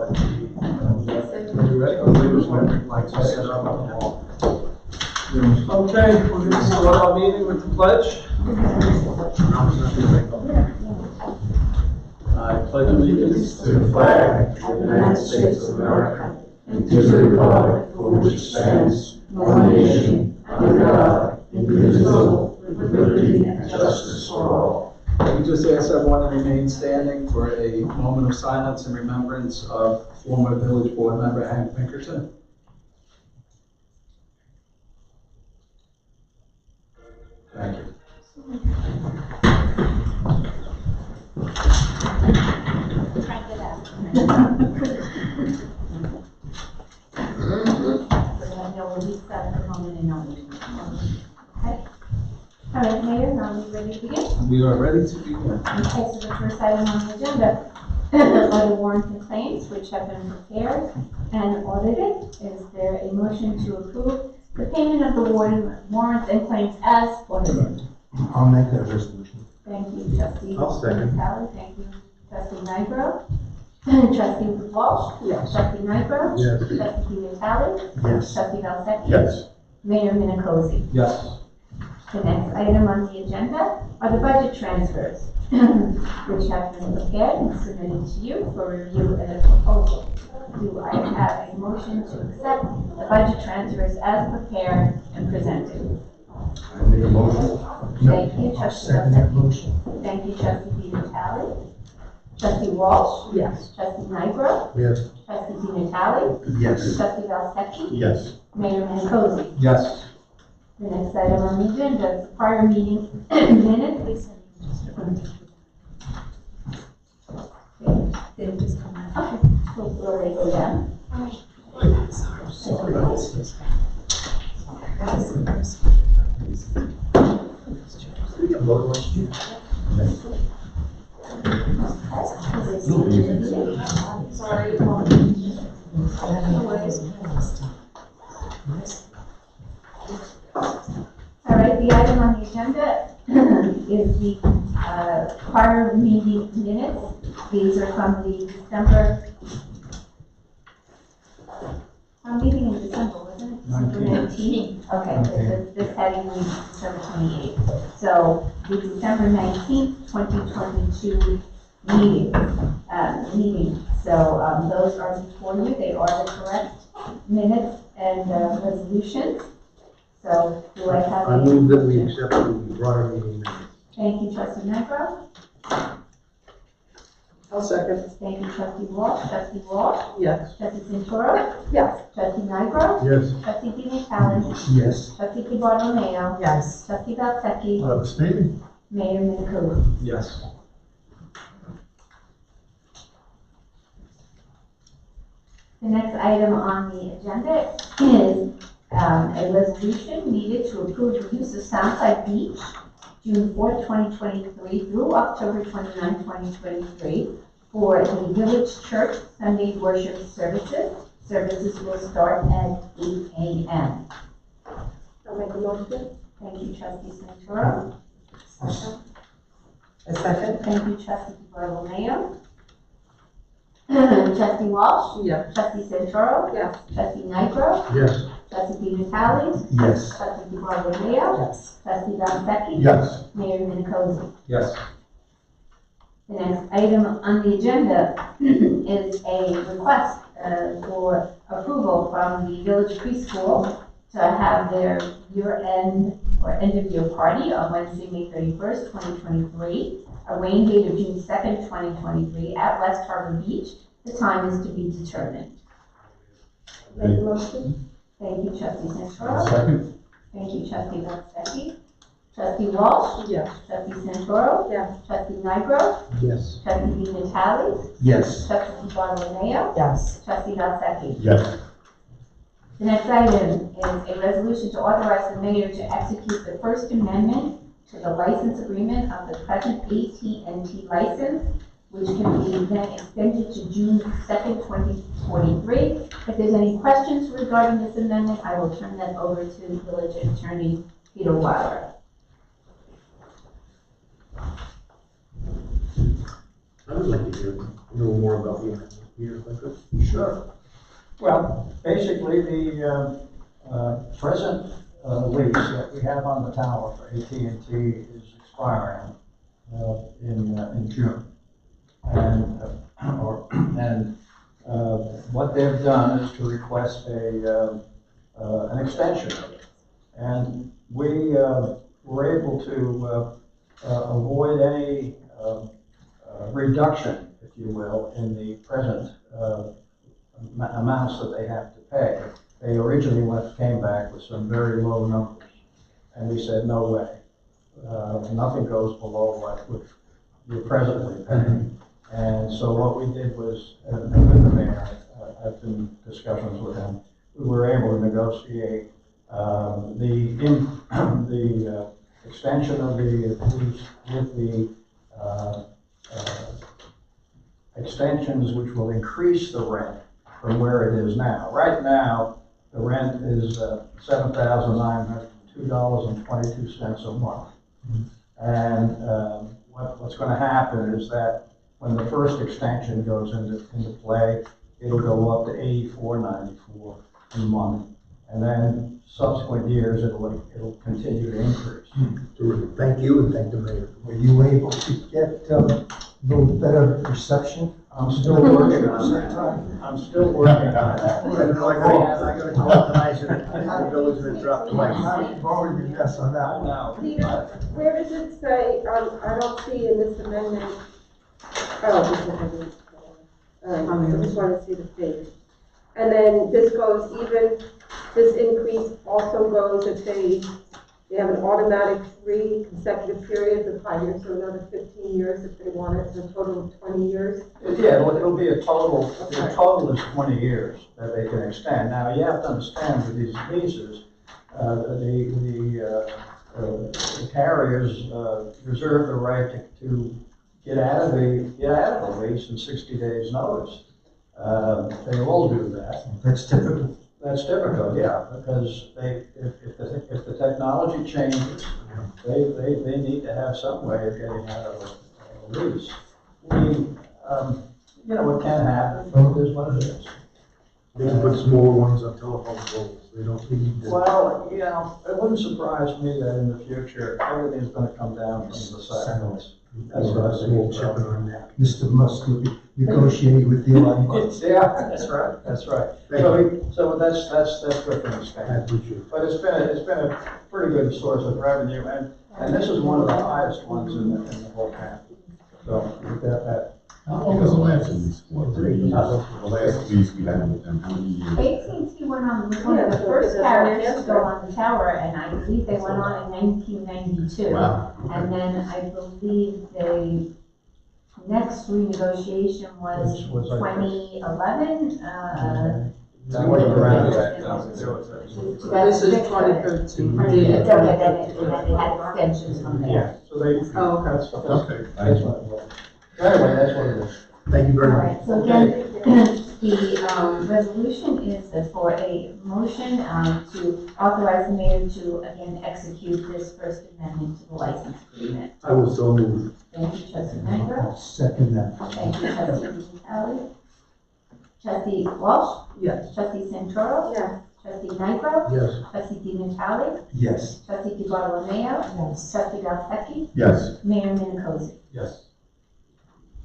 You ready? Lights are set up on the wall. Okay, we're going to start our meeting with the pledge. I pledge allegiance To the flag of the United States of America and to the republic for which it stands, one nation, under God, indivisible, with liberty and justice for all. We just ask everyone to remain standing for a moment of silence in remembrance of former village board member Hank Pinkerton. Thank you. All right, Mayor, now we ready to begin? We are ready to begin. Okay, so the first item on the agenda are the warrants and claims which have been prepared and audited. Is there a motion to approve the payment of the warrants and claims as audited? I'll make that resolution. Thank you, Trustee. I'll second. Natale. Thank you, Trustee Nigro. Trustee Walsh. Yes. Trustee Nigro. Yes. Trustee Natale. Yes. Trustee Valsecchi. Yes. Mayor Minicozzi. Yes. The next item on the agenda are the budget transfers, which have been prepared and submitted to you for review and a proposal. Do I have a motion to accept the budget transfers as prepared and presented? I make a motion. Thank you, Trustee Second that Valsecchi. motion. Thank you, Trustee Natale. Trustee Walsh. Yes. Trustee Nigro. Yes. Trustee Natale. Yes. Trustee Valsecchi. Yes. Mayor Minicozzi. Yes. The next item on the agenda is prior meeting minutes. Did it just come out? Okay, we'll wait for them. Sorry. All right, the item on the agenda is the prior meeting minutes. These are from the December, meeting in December, wasn't it? December 19th. Okay, this heading is December 28th. So the December 19th, 2022 meeting. So those are before you. They are the correct minutes and resolutions. So do I have I a move that we accept the broader meeting minutes. Thank you, Trustee Nigro. I'll second. Thank you, Trustee Walsh. Trustee Walsh. Yes. Trustee Santoro. Yes. Trustee Nigro. Yes. Trustee Di Natale. Yes. Trustee Bartolomeo. Yes. Trustee Valsecchi. Abstaining? Mayor Minicozzi. Yes. The next item on the agenda is a resolution needed to approve the use of Soundside Beach, June 4th, 2023 through October 29th, 2023 for the Village Church Sunday worship services. Services will start at 8 a.m. I'll make a motion. Thank you, Trustee Santoro. A second. Thank you, Trustee Bartolomeo. Trustee Walsh. Yes. Trustee Santoro. Yes. Trustee Nigro. Yes. Trustee Di Natale. Yes. Trustee Bartolomeo. Yes. Trustee Valsecchi. Yes. Mayor Minicozzi. Yes. The next item on the agenda is a request for approval from the village preschool to have their year-end or end-of-year party on Wednesday, May 31st, 2023. A rain date of June 2nd, 2023 at West Harbor Beach. The time is to be determined. Make a motion. Thank you, Trustee Santoro. Second? Thank you, Trustee Valsecchi. Trustee Walsh. Yes. Trustee Santoro. Yes. Trustee Nigro. Yes. Trustee Di Natale. Yes. Trustee Bartolomeo. Yes. Trustee Valsecchi. Yes. The next item is a resolution to authorize the mayor to execute the First Amendment to the license agreement of the present AT&T license, which can be then extended to June 2nd, 2043. If there's any questions regarding this amendment, I will turn that over to Village Attorney Peter Weiler. I would like to hear a little more about the here, if I could. Sure. Well, basically, the present lease that we have on the tower for AT&T is expiring in June. And what they've done is to request an extension of it. And we were able to avoid any reduction, if you will, in the present amounts that they have to pay. They originally came back with some very low numbers, and we said, no way. Nothing goes below what you're presently paying. And so what we did was, and with the mayor, I've been in discussions with him, we were able to negotiate the extension of the lease with the extensions which will increase the rent from where it is now. Right now, the rent is $7,902.22 a month. And what's going to happen is that when the first extension goes into play, it'll go up to $84.94 a month. And then subsequent years, it'll continue to increase. Terrific. Thank you, and thank the mayor. Were you able to get a little better reception? I'm still working on that. I'm still working on that. I gotta call tonight, and the village is gonna drop the mic. I've already been yes on that one. Now, Peter, where does it say, I don't see in this amendment, this amendment. I just want to see the figure. And then this goes even, this increase also goes if they have an automatic 3 consecutive periods of 5 years, so another 15 years if they want it, so a total of 20 years. yeah, it'll be a total, the total is 20 years that they can extend. Now, you have to understand with these leases, the carriers reserve the right to get out of the lease in 60 days notice. They all do that. That's typical. That's typical, yeah, because if the technology changes, they need to have some way of getting out of a lease. It can happen, but it is what it is. They can put smaller ones on telephone poles, they don't need to. Well, it wouldn't surprise me that in the future, everything's gonna come down from the satellites. That's what I We'll think. check it on that. Mr. Musk will be negotiating with the Elon Musk. Yeah, that's right. So that's good for the I state. appreciate it. But it's been a pretty good source of revenue, and this is one of the highest ones in the whole county. So we've got that. How long was the last lease? The last lease we had with them, how many years? AT&T went on, was one of the first carriers to go on the tower, and I believe they went on in 1992. Wow. And then I believe the next renegotiation was Was like 2011, That was around that. This is 2013. Okay, then it had extensions from there. Yeah, so they. Oh, okay. That's Okay, that's what it was. Anyway, that's what it is. Thank you very All much. right, so again, the resolution is for a motion to authorize the mayor to again execute this first amendment to the license agreement. I will so move. Thank you, trustee Nigro. Second that. Thank you, trustee Vitale. Trustee Walsh, Yes. trustee Santoro, Yes. trustee Nigro, Yes. trustee Di Natale, Yes. trustee DiBartolomeo, Yes. trustee Galfecchi, yes, Mayor Minicozzi. Yes.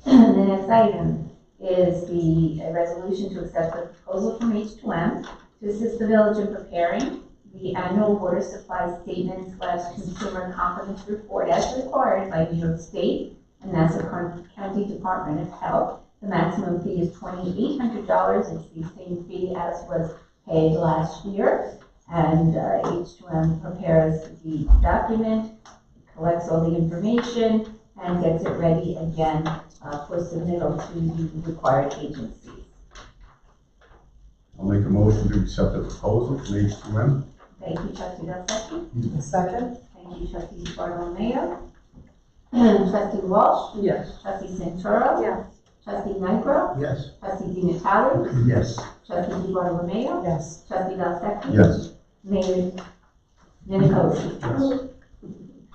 The next item is the resolution to accept the proposal from H2M to assist the village in preparing the annual water supply statement/consumer confidence report as required by New York State and Nassau County Department of Health. The maximum fee is $2,800. It's the same fee as was paid last year. And H2M prepares the document, collects all the information, and gets it ready again for submittal to the required agencies. I'll make a motion to accept the proposal from H2M. Thank you, trustee Galfecchi. Second? Thank you, trustee Bartolomeo. Trustee Walsh, Yes. trustee Santoro, Yes. trustee Nigro, Yes. trustee Di Natale, Yes. trustee DiBartolomeo, Yes. trustee Galfecchi. Yes, Mayor Minicozzi.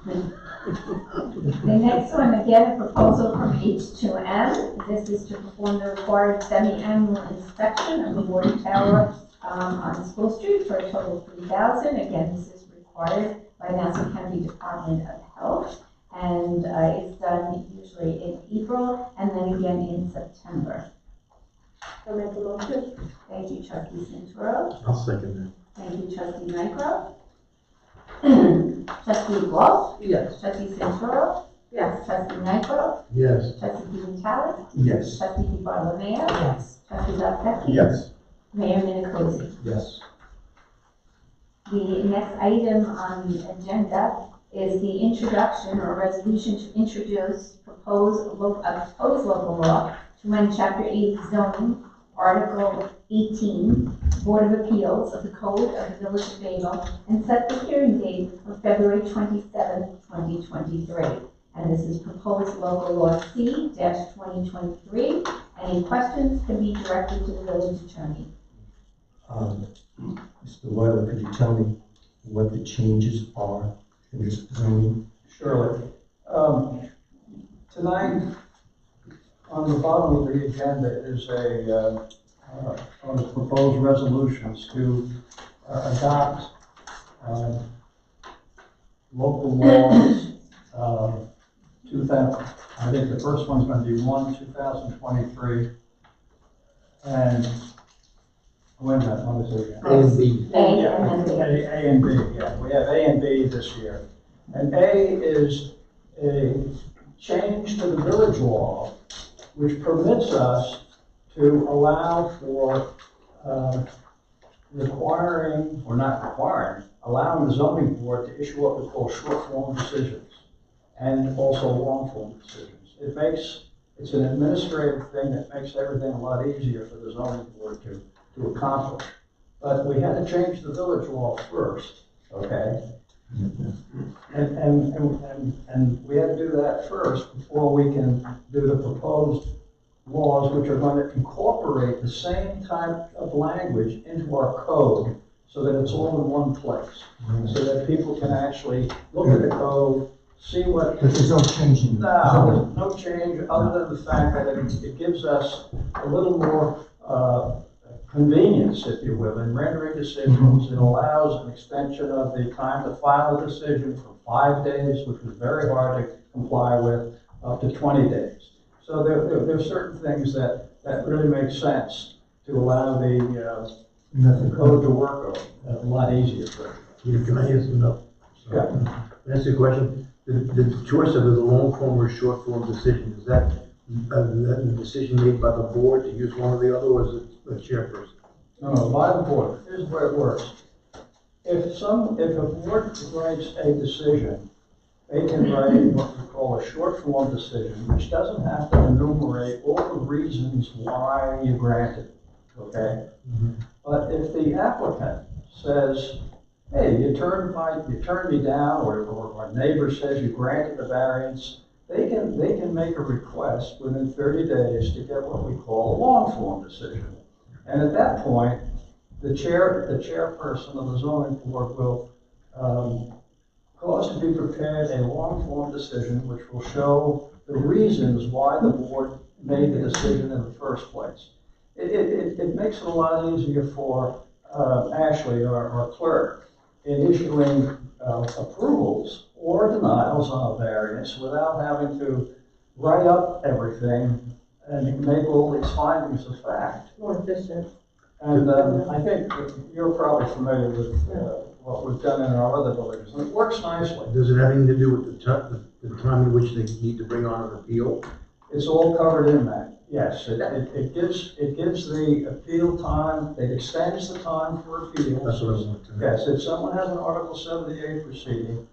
The next one, again, a proposal from H2M. This is to perform the required semi-annual inspection of the water tower on School Street for a total of $3,000. Again, this is required by Nassau County Department of Health, and it's done usually in April and then again in September. I'll make a motion. Thank you, Trustee Santoro. I'll second Thank you, Trustee Nycro. Trustee Wolf. Yes. Trustee Santoro. Yes. Trustee Nycro. that. Yes. Trustee Vitale. Yes. Trustee DeBartolomeo. Yes. Trustee Lapeki. Yes. Mayor Minicozzi. Yes. The next item on the agenda is the introduction or resolution to introduce a proposed local law to amend Chapter 8 zoning, Article 18, Board of Appeals of the Code of the Village of Bayville, and set the hearing date of February 27, 2023. And this is proposed local law C-2023. Any questions can be directed to the village attorney. Mr. Weiler, could you tell me what the changes are in this zoning? Surely. Tonight, on the bottom of the agenda is on the proposed resolutions to adopt local laws, 2000, I think the first one's going to be 2023, and, wait a minute, what is it again? A and B. A and then B. A and B, yeah, we have A and B this year. And A is a change to the village law, which permits us to allow for requiring, or not requiring, allowing the zoning board to issue what we call short form decisions and also long form decisions. It's an administrative thing that makes everything a lot easier for the zoning board to accomplish. But we had to change the village law first, okay? And we had to do that first before we can do the proposed laws, which are going to incorporate the same type of language into our code so that it's all in one place, so that people can actually look at the code, see what. But there's no change in. No, there's no change other than the fact that it gives us a little more convenience, if you will, in rendering decisions. It allows an extension of the time to file a decision from 5 days, which was very hard to comply with, up to 20 days. So there are certain things that really make sense to allow the code to work a lot easier for Yeah, can I ask another? Yeah. That's the question. The choice of the long form or short form decision, is that a decision made by the board to use one or the other, or is it the chairperson? No, by the board. Here's where it works. If a board writes a decision, they can write what we call a short form decision, which doesn't have to enumerate all the reasons why you granted it, okay? But if the applicant says, hey, you turned me down, or a neighbor says you granted the variance, they can make a request within 30 days to get what we call a long form decision. And at that point, the chairperson of the zoning board will cause to be prepared a long form decision which will show the reasons why the board made the decision in the first place. It makes it a lot easier for Ashley, our clerk, in issuing approvals or denials on a variance without having to write up everything and make all these findings of fact. More efficient. And I think you're probably familiar with what we've done in our other villages, and it works nicely. Does it have anything to do with the time in which they need to bring on an appeal? It's all covered in that. Yes, it gives the appeal time, it extends the time for appeals. That's what I want to know. Yes, if someone has an Article 78 proceeding,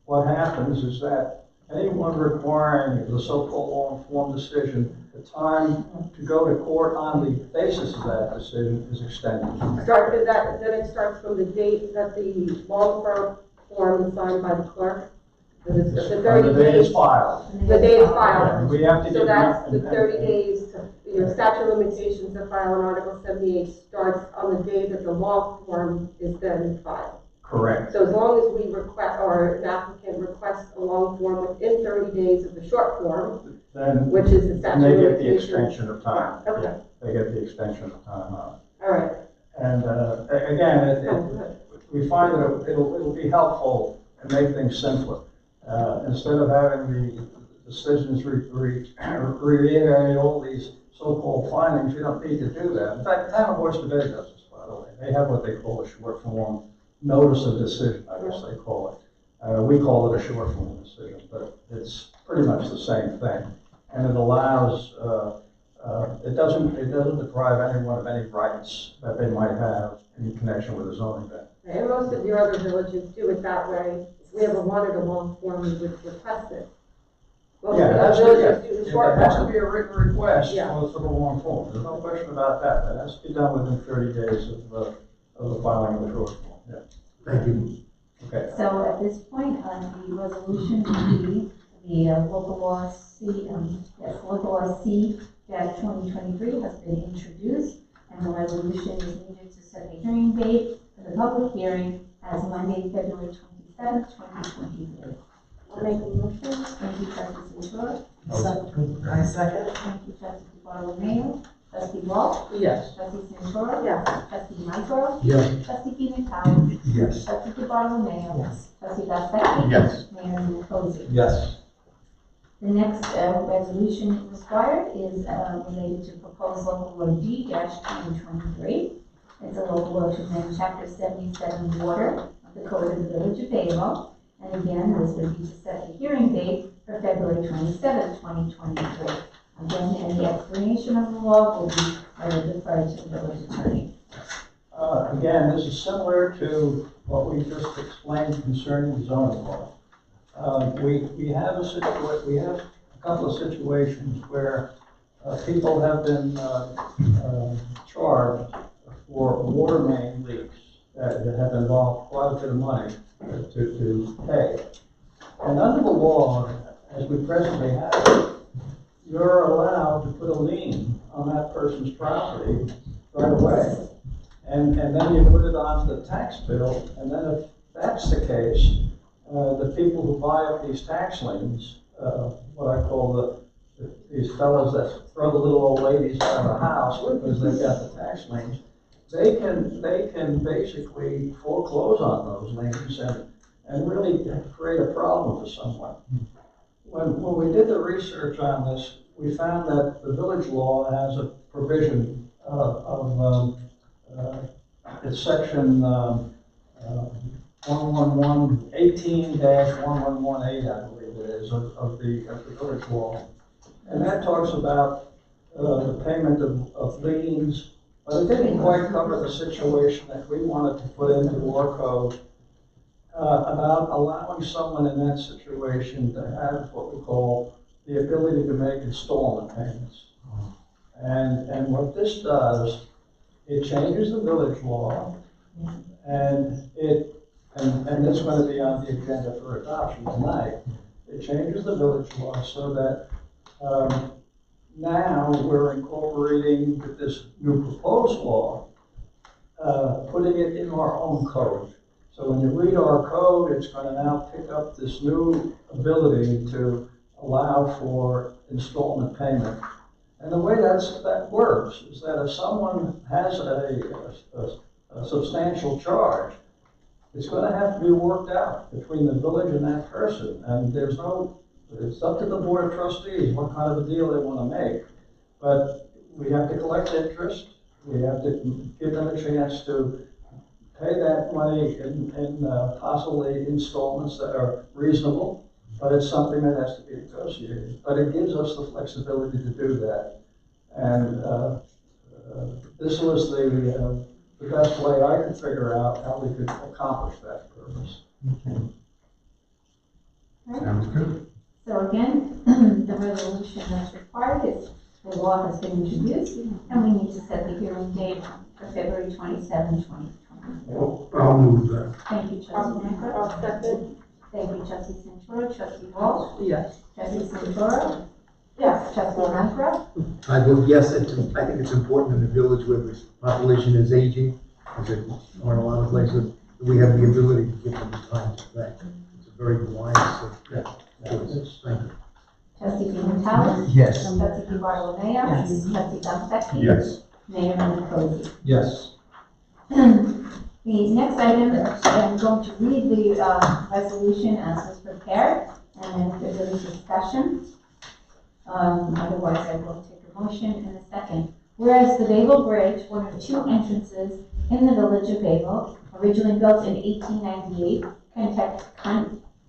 what happens is that anyone requiring the so-called long form decision, the time to go to court on the basis of that decision is extended. Then it starts from the date that the long form is signed by the clerk. The 30 The day days. is filed. The day is Yeah, filed. we have to So give that's them- the 30 days, your statute of limitations to file an Article 78 starts on the day that the law form is then filed. Correct. So as long as we request, or an applicant requests a long form within 30 days of the short form, Then, which is the and statute they of get the limitations. extension of time. Okay. Yeah, they get the extension of time on it. All right. And, again, Oh, good. we find that it'll be helpful and make things simpler. Instead of having the decisions reiterate all these so-called findings, you don't need to do that. In fact, the town of Oyster Bay does this, by the way. They have what they call a short form notice of decision, I guess they call it. We call it a short form decision, but it's pretty much the same thing. And it allows, it doesn't deprive anyone of any rights that they might have in connection with a zoning event. And most of your other villages do it that way. If we ever wanted a long form, we would request it. Most Yeah, of the that's other the, villages do the yeah, short there has to form. be a written request Yeah. for the long form. There's no question about that. That has to be done within 30 days of the filing of the short form. Yeah. Thank you. Okay. So at this point, the resolution would be the local law C-2023 has been introduced, and the resolution is needed to set the hearing date for the public hearing as Monday, February 27th, 2023. I'll make a motion. Thank you, Trustee Santora. I second. Thank you, Trustee Bartolomeo. Trustee Walt. Yes. Trustee Santora. Yes. Trustee Michael. Yes. Trustee Pina Yes. Trustee Bartolomeo. Yes. Trustee Vasquez. Yes. Mayor Nicosi. Yes. The next resolution required is related to proposed local law D-2023. It's a local law to amend chapter 77 water of the code of the village of Bayville. And again, this would be to set the hearing date for February 27th, 2023. Again, any explanation of the law will be deferred to the village attorney. Again, this is similar to what we just explained concerning the zoning law. We have a couple of situations where people have been charged for water main leaks that have involved quite a bit of money to pay. And under the law, as we presently have it, you're allowed to put a lien on that person's property right away. And then you put it onto the tax bill, and then if that's the case, the people who buy up these tax liens, what I call these fellows that throw the little old ladies out of the house because they've got the tax liens, they can basically foreclose on those liens and really create a problem for someone. When we did the research on this, we found that the village law has a provision it's section 18-1118, I believe it is, of the village law. And that talks about the payment of liens, but it didn't quite cover the situation that we wanted to put into our code about allowing someone in that situation to have what we call the ability to make installment payments. And what this does, it changes the village law, and it's going to be on the agenda for adoption tonight. It changes the village law so that now we're incorporating with this new proposed law, putting it in our own code. So when you read our code, it's going to now pick up this new ability to allow for installment payment. And the way that works is that if someone has a substantial charge, it's going to have to be worked out between the village and that person. And it's up to the board of trustees what kind of a deal they want to make. But we have to collect interest. We have to give them a chance to pay that money in possibly installments that are reasonable. But it's something that has to be negotiated. But it gives us the flexibility to do that. And this was the best way I could figure out how we could accomplish that purpose. Sounds good. So again, the resolution that's required is the law has been introduced, and we need to set the hearing date for February 27, 2023. I'll move that. Thank you, Trustee Nicol. I'll second. Thank you, Trustee Santora. Trustee Walsh. Yes. Trustee Santora. Yes. Trustee Renfro. I vote yes. I think it's important in the village where the population is aging, as it are in a lot of places. we have the ability to give them the time to think. It's a very wise choice. Thank you. Trustee Pimentel? Yes. Trustee Bartolomeo? Yes. Trustee Dumpster? Yes. Mayor Michaelozzi? Yes. The next item, I'm going to read the resolution as was prepared, and if there's any discussion, otherwise I will take a motion in a second. Whereas the Bayville Bridge, one of two entrances in the village of Bayville, originally built in 1898,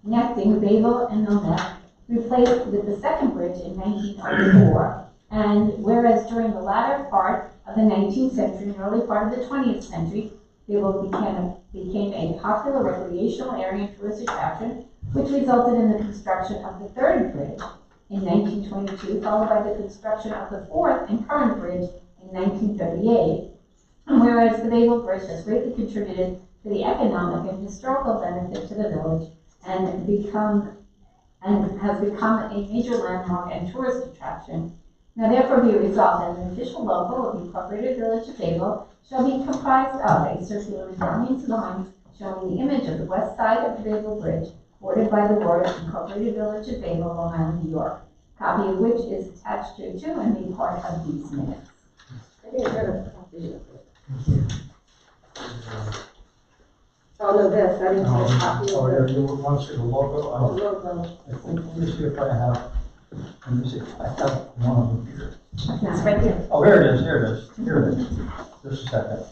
connecting Bayville and Milnet, replaced with the second bridge in 1904, and whereas during the latter part of the 19th century and early part of the 20th century, Bayville became a popular recreational area and tourist attraction, which resulted in the construction of the third bridge in 1922, followed by the construction of the fourth and current bridge in 1938. And whereas the Bayville Bridge has greatly contributed to the economic and historical benefit to the village and has become a major landmark and tourist attraction. Now therefore be resolved that an official logo of the Incorporated Village of Bayville shall be comprised of a circular medallion to the line showing the image of the west side of the Bayville Bridge, bordered by the words Incorporated Village of Bayville, Long Island, New York, copy of which is attached to and made part of these minutes. I think I got a copy of it. Oh, no, this, I didn't get a copy Oh, of you want to see the logo? the logo. Let me see if I have, let me see if I have one of them here. It's right here. Oh, here it is, here it is, here it is. Just a second.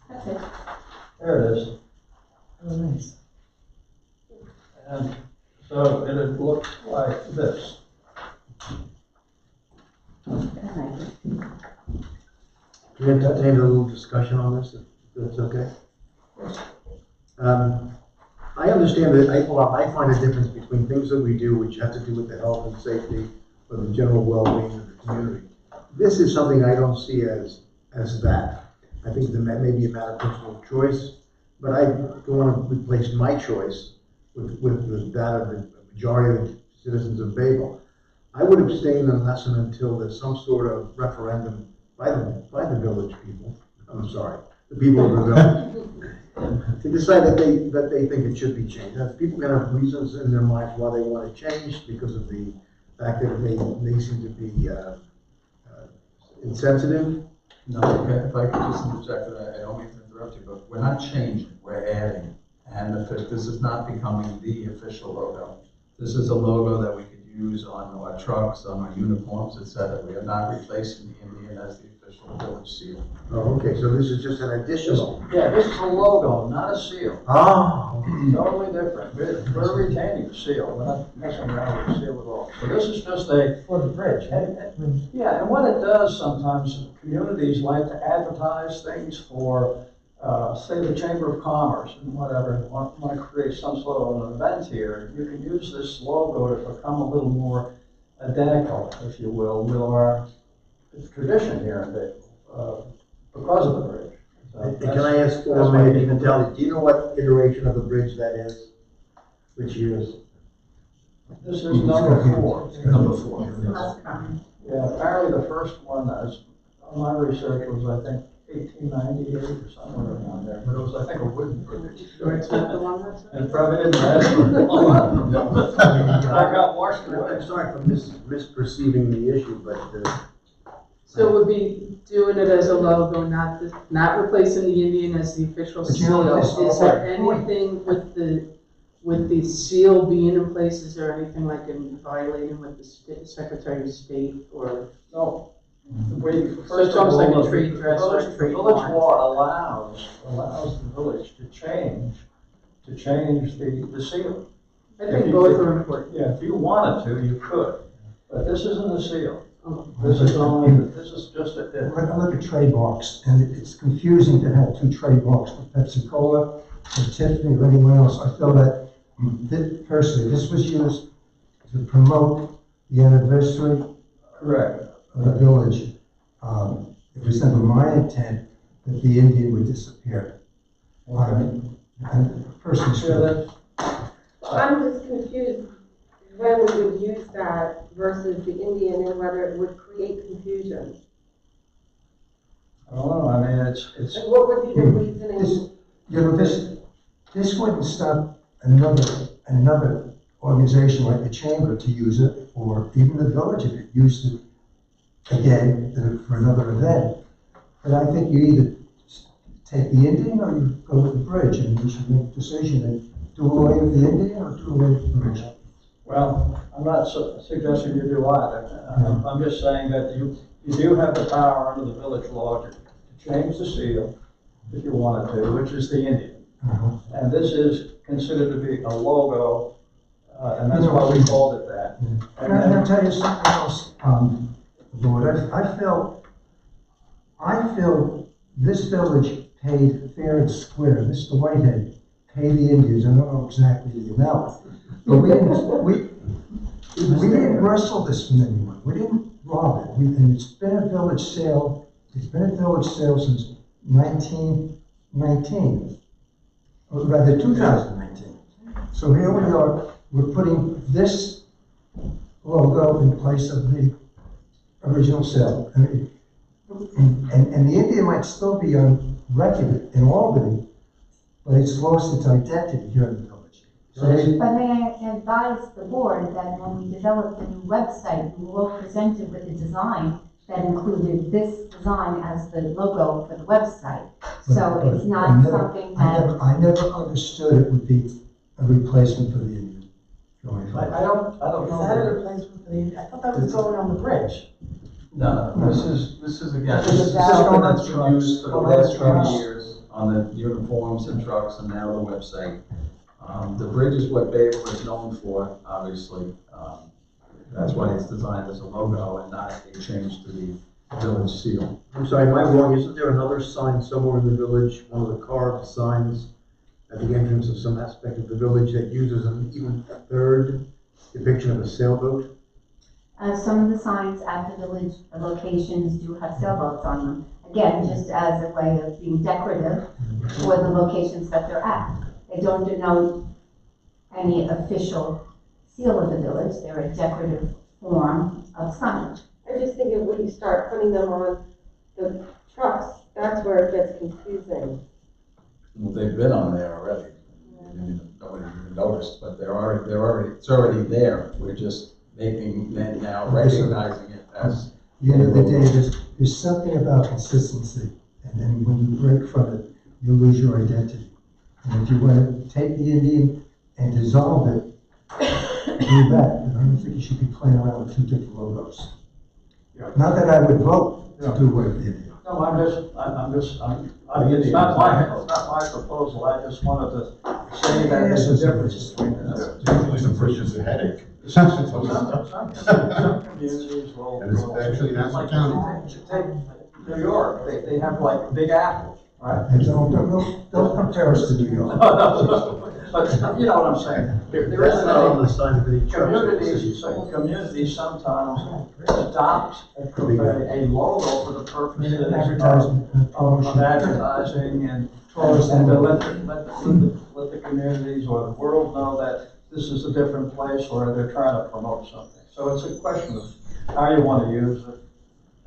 That's it. There it is. Oh, nice. And so it looks like this. We have to have a little discussion on this, if that's okay. I understand that, I find a difference between things that we do which have to do with the health and safety or the general well-being of the community. This is something I don't see as that. I think that may be a matter of personal choice, but I don't want to replace my choice with that of the majority of the citizens of Bayville. I would abstain unless and until there's some sort of referendum by the village people, I'm sorry, the people of the village, to decide that they think it should be changed. Now, people can have reasons in their minds why they want to change because of the fact that they seem to be insensitive. No, if I could just interject, I don't mean to interrupt you, but we're not changing, we're adding. And this is not becoming the official logo. This is a logo that we could use on our trucks, on our uniforms, etc. We are not replacing the Indian as the official village seal. Oh, okay, so this is just an additional. Yeah, this is a logo, not a seal. Oh. Totally different. We're retaining the seal. We're not messing around with the seal at all. So this is just a, For the bridge. yeah, and what it does sometimes, communities like to advertise things for, say, the Chamber of Commerce and whatever, want to create some sort of an event here. You can use this logo to become a little more identical, if you will, with our tradition here in Bayville, because of the bridge. So Can I ask, maybe Natalie, do you know what iteration of the bridge that is? Which years? This is number 4. Number 4. It's the most common. Yeah, apparently the first one, as my research was, I think, 1898 or somewhere around there. But it was, I think, a wooden bridge. And probably didn't last for a long time. I got washed I'm away. sorry for misperceiving the issue, but So it would be doing it as a logo, not replacing the Indian as the official But you know, seal. Is there anything with the seal being in place, is there anything like in violating with the Secretary of State or? No. So it's almost like a trade dress or a The trade village mark. law allows the village to change the seal. I think both are important. Yeah, if you wanted to, you could, but this isn't a seal. Oh. This is just a, I look at trademarks, and it's confusing to have two trademarks for Pepsi Cola, or Tiffany, or anyone else. I feel that, personally, this was used to promote the anniversary correct. of the village. It was never my intent that the Indian would disappear. And personally, Sure, I'm just confused when we would use that versus the Indian and whether it would create confusion. I don't know, I mean, it's, And what would be the reasoning? This, you know, this wouldn't stop another organization like the chamber to use it, or even the village if it used it again for another event. But I think you either take the Indian or you go with the bridge, and you should make a decision and do away with the Indian or do away with the bridge. well, I'm not suggesting you do either. I'm just saying that you do have the power under the village law to change the seal if you wanted to, which is the Indian. And this is considered to be a logo, and that's why we called it that. And And then, I'll tell you something else, Lord, I feel this village paid fair and square, Mr. Whitehead paid the Indians, I don't know exactly the amount, but we didn't wrestle this from anyone, we didn't rob it, and it's been a village sale since 1919, or rather 2019. So here we are, we're putting this logo in place of the original sale. I mean, and the Indian might still be on record in Albany, but it's lost its identity here in the village. So But may I advise the board that when we developed the new website, we were presented with a design that included this design as the logo for the website. So it's not something that, I never understood it would be a replacement for the Indian. Going I forward. don't Is that a know. replacement for the Indian? I thought that was going on the bridge. No, this is again, This this is is about something that's been trucks. used for the last 20 years on the uniforms and trucks and now the website. The bridge is what Bayville is known for, obviously. That's why it's designed as a logo and not a change to the village seal. I'm sorry, am I wrong? Isn't there another sign somewhere in the village, one of the carved signs at the entrance of some aspect of the village that uses even a third depiction of a sailboat? some of the signs at the village locations do have sailboats on them. Again, just as a way of being decorative for the locations that they're at. They don't denote any official seal of the village, they're a decorative form of signage. I just think if we start putting them on the trucks, that's where it gets confusing. Well, they've been on there already. Nobody even noticed, but it's already there. We're just making, and now recognizing it as. At the end of the day, there's something about consistency, and then when you break from it, you lose your identity. And if you want to take the Indian and dissolve it, do that, but I don't think you should be playing around with two different logos. Yeah. Not that I would vote to do away with the Indian. No, it's not my proposal, I just wanted to say that there's a difference between the two. Usually the bridge is a headache. Some communities will. And it's actually Nassau County. Take New York, they have like Big Apple, right? And don't compare us to New York. But you know what I'm saying? There That's isn't not on any the sign of any church. communities sometimes adopt a logo for the purposes of Advertising, promotion. advertising and Tourism. to let the communities or the world know that this is a different place or they're trying to promote something. So it's a question of how you want to use it.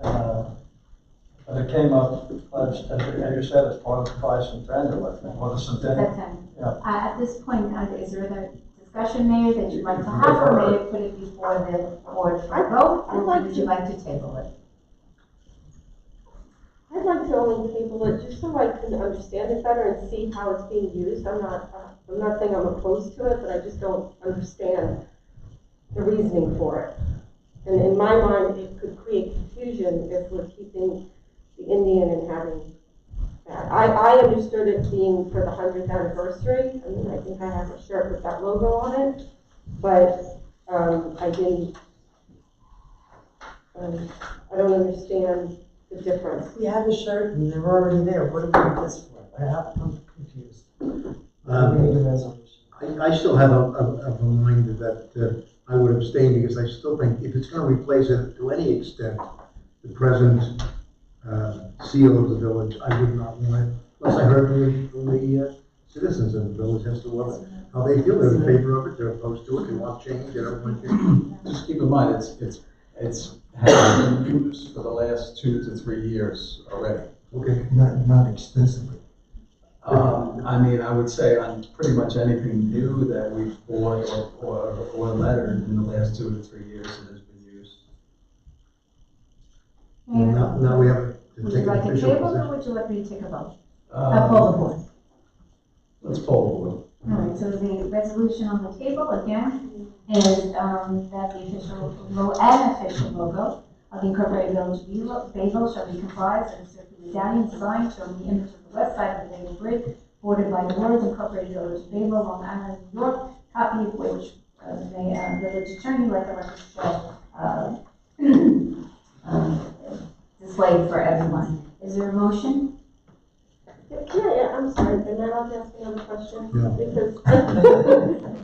But it came up, as you said, as part of the bicentennial, I think, or the centennial. Yeah. At this point, is there a discussion, Mayor, that you'd like to have, or may I put it before the board for a vote, or would you like to table it? I'd like to only table it just so I can understand it better and see how it's being used. I'm not saying I'm opposed to it, but I just don't understand the reasoning for it. And in my mind, it could create confusion if we're keeping the Indian and having that. I understood it being for the 100th anniversary. I mean, I think I have a shirt with that logo on it, but I didn't, I don't understand the difference. We have a shirt and they're already there. What do we need this for? I'm confused. We need a resolution. I still have a reminder that I would abstain because I still think if it's going to replace it to any extent, the present seal of the village, I would not want it. Plus I heard from the citizens of the village as to how they feel. They're in favor of it, they're opposed to it, they want change, they don't want change. Just keep in mind, it's has been used for the last 2 to 3 years already. Okay. not extensively. I mean, I would say on pretty much anything new that we've bought or lettered in the last 2 to 3 years, it has been used. Now we have to Would take you an like a official table or position. would you like me to take a vote? Pull the board. Let's pull the board. All right, so the resolution on the table again is that the official logo of the Incorporated Village of Bayville shall be comprised of a circular medallion sign showing the image of the west side of the Bayville Bridge, bordered by the words Incorporated Village of Bayville, Long Island, New York, copy of which the village attorney let the record show displayed for everyone. Is there a motion? I'm sorry, can I ask another question? Yeah. Because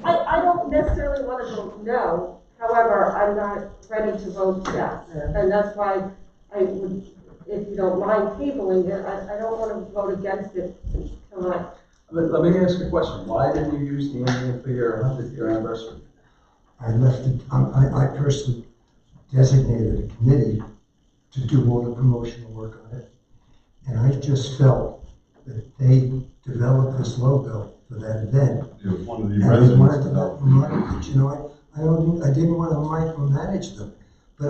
I don't necessarily want to vote no, however, I'm not ready to vote yes. And that's why I would, if you don't mind tabling it, I don't want to vote against it until I. Let me ask you a question. Why didn't you use the Indian for your 100th year anniversary? I left it, I personally designated a committee to do all the promotional work on it. And I just felt that they developed this logo for that event. It was one of the And I residents. wanted to let them run it, you know, I didn't want to micromanage them. But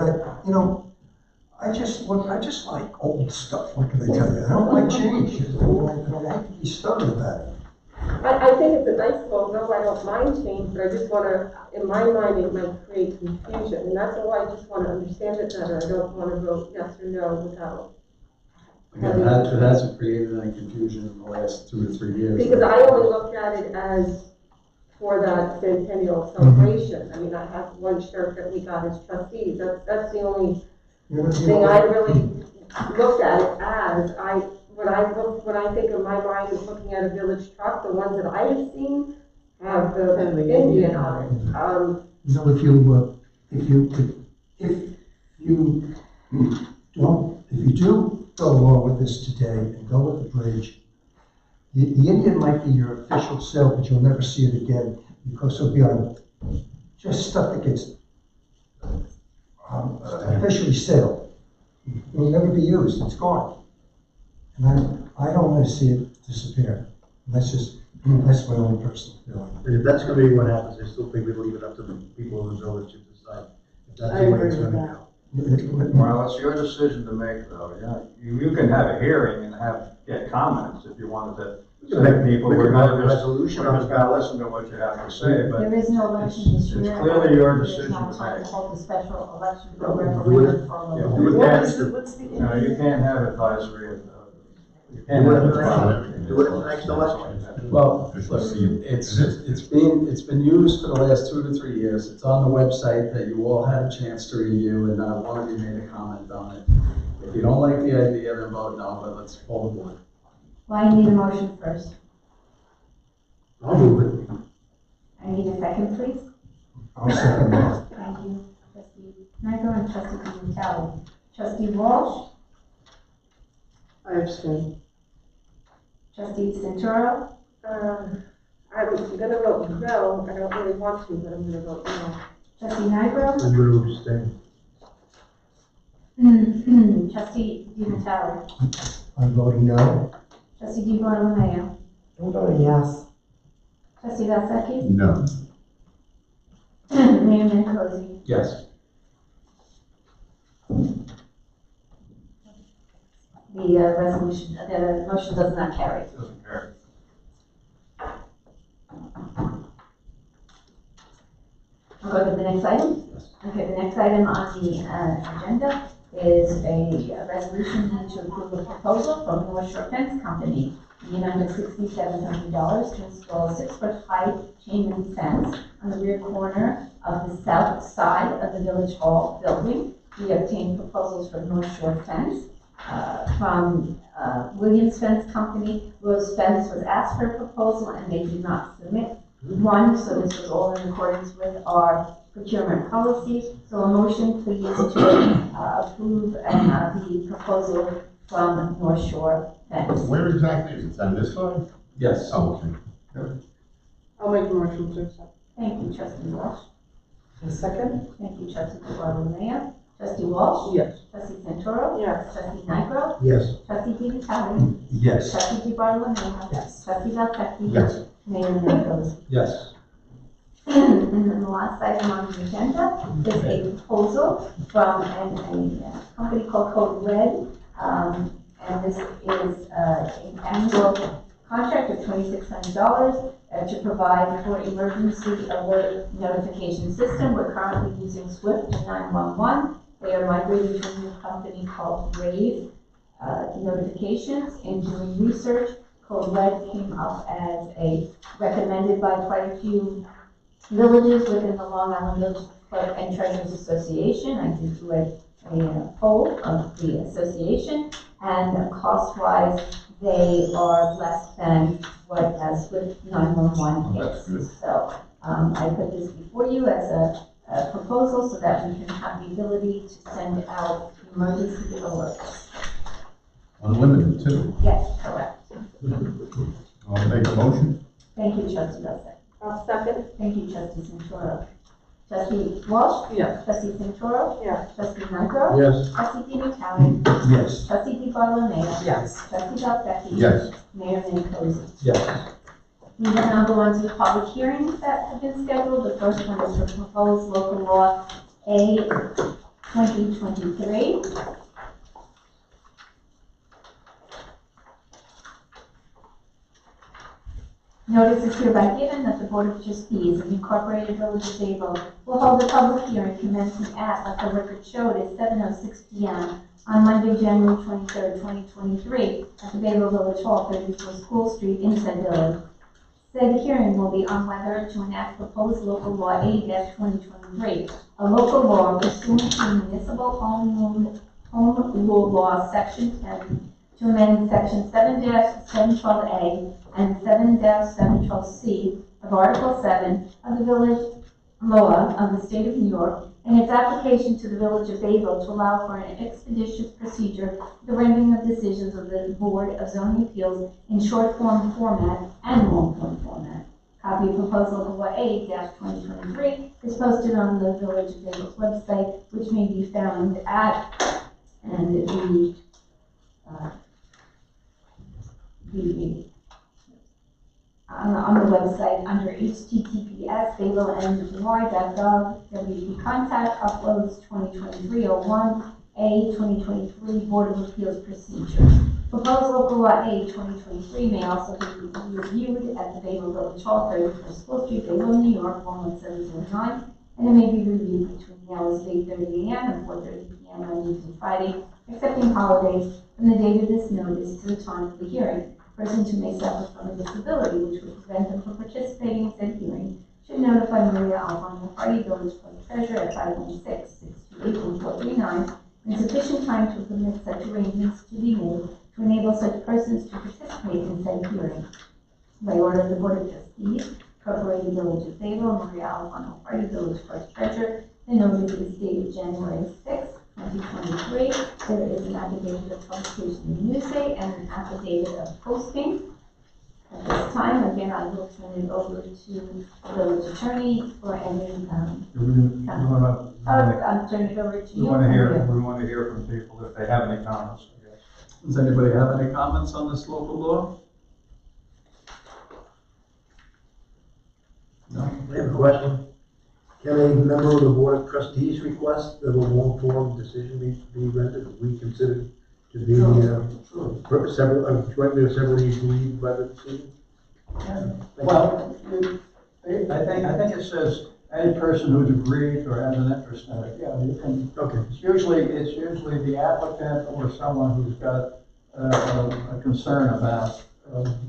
I just like old stuff, what can I tell you? I don't like change, I don't like to be stubborn about it. I think it's a nice logo, I don't mind change, but I just want to, in my mind, it might create confusion. And that's why I just want to understand it better. I don't want to vote yes or no without. Again, it hasn't created any confusion in the last 2 to 3 years. Because I only looked at it as for that centennial celebration. I mean, I have one shirt that we got as trustees. That's the only thing I really looked at it as. When I think of my mind is looking at a village truck, the ones that I have seen have the Indian on it. You know, if you do go along with this today and go with the bridge, the Indian might be your official sale, but you'll never see it again because it'll be on just stuff that gets officially sold. It will never be used, it's gone. And I don't want to see it disappear. That's my own personal feeling. And if that's gonna be what happens, I still think we leave it up to the people of the village to decide if that's I the way agree it's with gonna that. go. Well, it's your decision to make though, you can have a hearing and get comments if you wanted to say people, We we're can have a gonna resolution on just the gotta ballot. listen to what you have to say, but There is no election this it's year. clearly your There's decision not to time make. to hold a special election for Do it. referendum for a Yeah, local. do it. What's the? You can't have advisory of, you Do can't it have at the advisory. next- do it at the next election. Well, look, it's been used for the last 2 to 3 years. It's on the website that you all had a chance to review, and not one of you made a comment on it. If you don't like the idea, then vote no, but let's pull the board. Well, I need a motion first. I'll move it. I need a second, please. I'll second that. Thank you, trustee Snyder and trustee Vitale. Trustee Walsh, I abstain. trustee Santoro, I'm gonna vote no. I don't really want to, but I'm gonna vote no. trustee Nigro, I'm gonna abstain. trustee Vitale, I'm voting no. trustee DiBartolomeo, I'm going yes. trustee Valsecchi, No. Mayor Minicozzi. Yes. The motion does not carry. Doesn't carry. I'll go to the next item. Okay, the next item on the agenda is a resolution to approve a proposal from North Shore Fence Company in the amount of $6,700 to install a 6-foot-high chain link fence on the rear corner of the south side of the Village Hall building. We obtained proposals from North Shore Fence, from Williams Fence Company. Rose Fence was asked for a proposal and they did not submit one, so this was all in accordance with our procurement policy. So a motion please to approve the proposal from North Shore Fence. Where exactly is it? On this side? Yes. Oh, okay. I'll make a motion to accept. Thank you, trustee Walsh. A second? Thank you, trustee Bartolomeo. Trustee Walsh? Yes. Trustee Santoro? Yes. Trustee Nigro? Yes. Trustee DiVitale? Yes. Trustee DiBartolomeo? Yes. Trustee Valchetti? Yes. Mayor Nichols? Yes. And then the last item on the agenda is a proposal from a company called Code Red. And this is an annual contract of $2,600 to provide for emergency alert notification system. We're currently using Swift for 911. They are migrating to a new company called Rave Notifications. In doing research, Code Red came up as recommended by quite a few villages within the Long Island Village Clerk and Treasurers Association. I did do a poll of the association, and cost-wise, they are less than what Swift 911 That's good. is. So I put this before you as a proposal so that we can have the ability to send out emergency alerts. Unlimited too. Yes, correct. I'll make a motion. Thank you, Trustee Russell. I'll second. Thank you, Trustee Santoro. Trustee Walsh? Yes. Trustee Santoro? Yes. Trustee Nigro? Yes. Trustee DiVitale? Yes. Trustee DiBartolomeo? Yes. Trustee Valchetti? Yes. Mayor Nichols? Yes. We will now go on to the public hearings that have been scheduled. The first one is for proposed local law A 2023. Notice is hereby given that the Board of Trustees of the Incorporated Village of Bayville will hold a public hearing commencing at, like the record showed, at 7:06 p.m. on Monday, January 23rd, 2023, at the Bayville Village Hall, 34 School Street, in said village. Said hearing will be on whether to enact proposed local law A-2023, a local law pursuant to municipal home rule law, section 10, to amend section 7-712A and 7-712C of Article 7 of the Village Law of the State of New York, and its application to the Village of Bayville to allow for an expeditious procedure for the rendering of decisions of the Board of Zoning Appeals in short form format and long form format. Copy of proposed local law A-2023 is posted on the Village of Bayville's website, which may be found at, and on the website under https://bayvilleny.gov, WP contact, uploads 2023-01, A 2023 Board of Appeals procedure. Proposed local law A 2023 may also be reviewed at the Bayville Village Hall, 34 School Street, Bayville, New York, 11709, and it may be reviewed between the hours of 8:30 a.m. and 4:30 p.m. Monday through Friday, excepting holidays, from the date of this notice to the time of the hearing. Persons who may suffer from a disability which would prevent them from participating in said hearing should notify Maria Alvano, Party Village Clerk Treasurer at 516-628-1439 in sufficient time to permit such arrangements to be made to enable such persons to participate in said hearing. By order of the Board of Trustees, Incorporated Village of Bayville, Maria Alvano, Party Village Clerk Treasurer, the notice is dated January 6, 2023. There is an affidavit of publication in Newsday and an affidavit of posting. At this time, again, I will turn it over to the village attorney for any, I'm turning it over to you. We want to hear from people if they have any comments, I guess. Does anybody have any comments on this local law? No? I have a question. Can a member of the Board of Trustees request that a long-form decision be rendered, if we consider to be, severally agreed by the decision? Well, I think it says any person who's agreed or has an interest in it. Yeah, you can. Okay. It's usually the applicant or someone who's got a concern about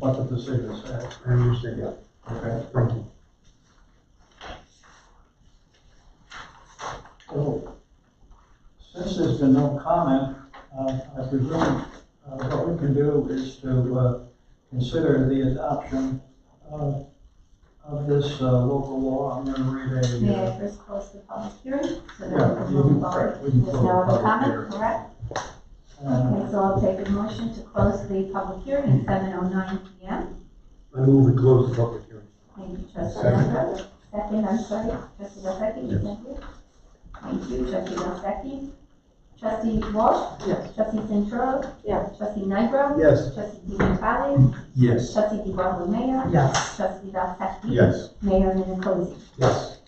what the decision says. I understand. Yeah. Okay. Thank you. So, since there's been no comment, I presume what we can do is to consider the adoption of this local law. I'm going to read May I first close the public hearing? So that Yeah, we you can can- move forward. we can There's close no the other public comment, hearing. correct? Okay, so I'll take a motion to close the public hearing at 7:09 p.m. I move we close the public hearing. Thank you, Trustee Second. Nigro. Second, I'm sorry, Trustee Valchetti, thank you. Thank you, trustee Delsecki. Trustee Walsh? Yes. Trustee Centuro? Yes. Trustee Nigro? Yes. Trustee Vitale? Yes. Trustee DiBartolomeo? Yes. Trustee Delsecki? Yes. Mayor Minicozzi? Yes.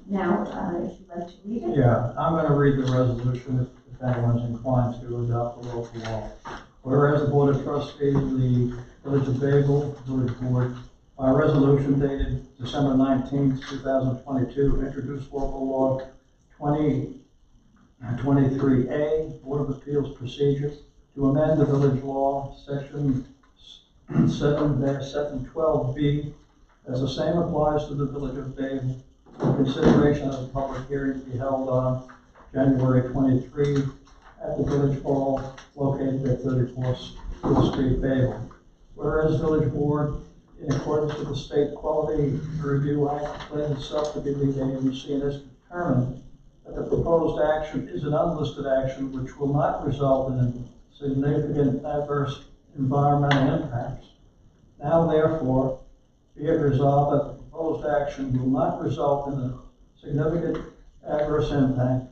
Now, if you'd like to read it. Yeah, I'm going to read the resolution if anyone's inclined to adopt the local law. Whereas the Board of Trustees of the Village of Bayville, Village Board, by resolution dated December 19th, 2022, introduced local law 2023A, Board of Appeals Procedure, to amend the village law, section 7-712B, as the same applies to the Village of Bayville, for consideration of a public hearing to be held on January 23 at the Village Hall located at 34th School Street, Bayville. Whereas Village Board, in accordance with the State Quality Review Act, declares itself to be the agency and has determined that the proposed action is an unlisted action which will not result in significant adverse environmental impacts. Now therefore, be it resolved that the proposed action will not result in a significant adverse impact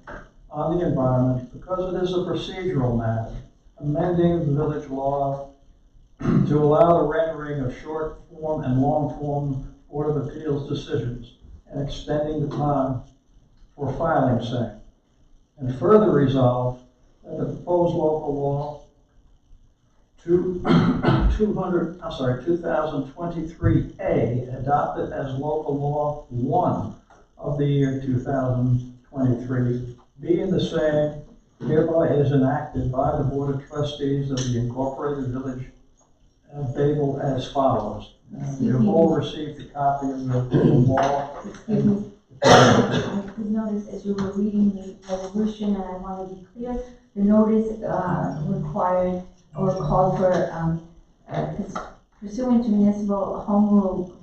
on the environment because it is a procedural matter, amending the village law to allow the rendering of short form and long form Board of Appeals decisions and extending the time for filing same. And further resolve that the proposed local law 2023A, adopted as local law 1 of the year 2023, being the same, hereby is enacted by the Board of Trustees of the Incorporated Village of Bayville as follows. You've all received a copy of the law. Excuse me. I did notice as you were reading the resolution, and I want to be clear, the notice required or called for pursuant to municipal home rule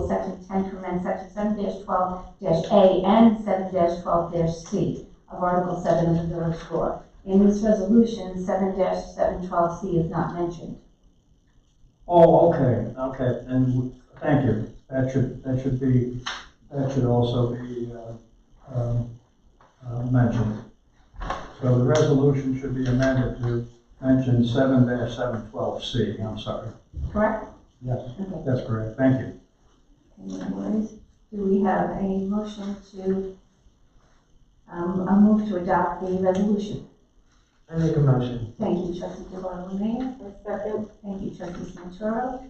section 10 to amend section 7-12-A and 7-12-C of Article 7 of the Village Law. In this resolution, 7-712C is not mentioned. Oh, okay, and thank you. That should also be mentioned. So the resolution should be amended to mention 7-712C. I'm sorry. Correct? Yes, Okay. that's correct. Thank you. Any worries? Do we have a motion to, a move to adopt the resolution? I make a motion. Thank you, trustee DiBartolomeo. Second. Thank you, trustee Santoro.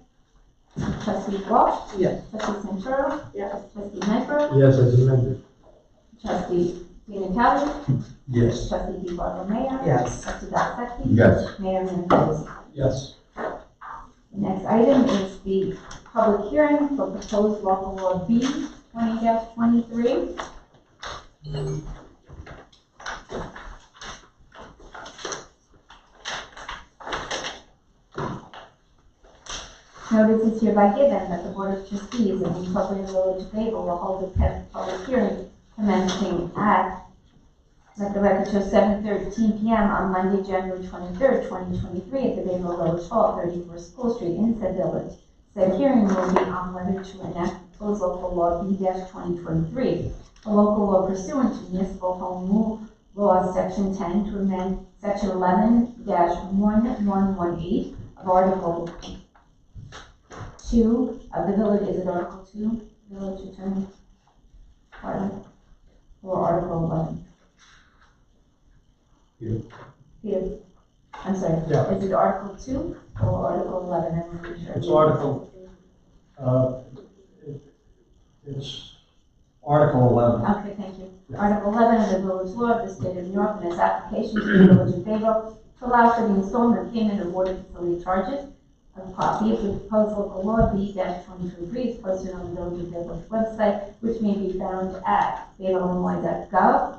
Trustee Walsh? Yes. Trustee Santoro? Yes. Trustee Nigro? Yes, as amended. Trustee Vitale? Yes. Trustee DiBartolomeo? Yes. Trustee Delsecki? Yes. Mayor Minicozzi? Yes. The next item is the public hearing for proposed local law B 20-23. Notice is hereby given that the Board of Trustees of the Incorporated Village of Bayville will hold a public hearing commencing at, let the record show, 7:13 p.m. on Monday, January 23rd, 2023, at the Bayville Village Hall, 34th School Street, in said village. Said hearing will be on whether to enact proposed local law B-2023, a local law pursuant to municipal home rule law section 10 to amend section 11-1118 of Article 2 of the village. Is it Article 2, Village Attorney? Pardon? Or Article 11? Here. I'm sorry. Yeah. Is it Article 2 or Article 11? I'm not sure. It's Article, it's Article 11. Okay, thank you. Article 11 of the village law of the state of New York and its application to the village of Bayville to allow for the installment and payment of water facility charges. A copy of the proposed local law B-2023 is posted on the village of Bayville's website, which may be found at bayvilleillinois.gov.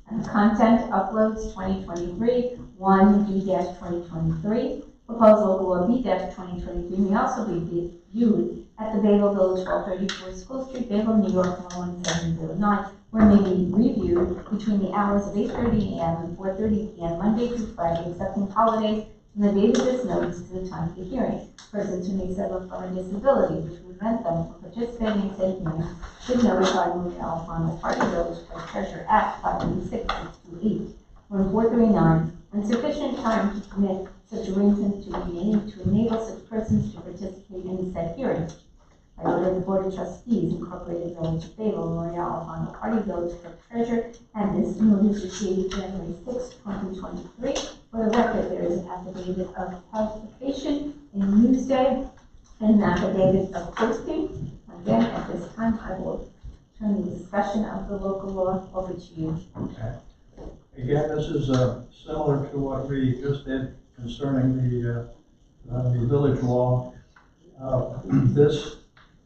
And the content uploads 2023 1B-2023. Proposed local law B-2023 may also be viewed at the Bayville Village Hall, 34 School Street, Bayville, New York, 11709, where it may be reviewed between the hours of 8:30 a.m. and 4:30 p.m. Monday through Friday, excepting holidays, from the date of this notice to the time of the hearing. Persons who may suffer from a disability which would prevent them from participating in said hearing should notify Maria Alfano, Party Village Clerk Treasurer Act 586-628, 1439, and sufficient time to permit such arrangements to enable such persons to participate in said hearing. I order the Board of Trustees, Incorporated Village of Bayville, Maria Alfano, Party Village Clerk Treasurer, and this notice is dated January 6, 2023. For the record, there is an affidavit of publication in Newsday and an affidavit of posting. Again, at this time, I will turn the discussion of the local law over to you. Okay. Again, this is similar to what we just did concerning the village law. This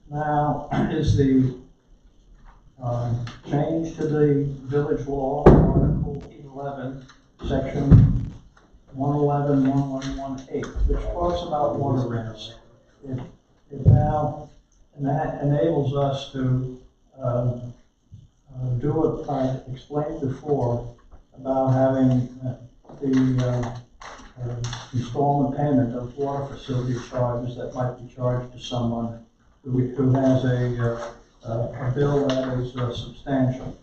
now is the change to the village law, Article 11, Section 111.1118, which talks about water rents. It now enables us to do what I explained before about having the installment payment of water facility charges that might be charged to someone who has a bill that is substantial.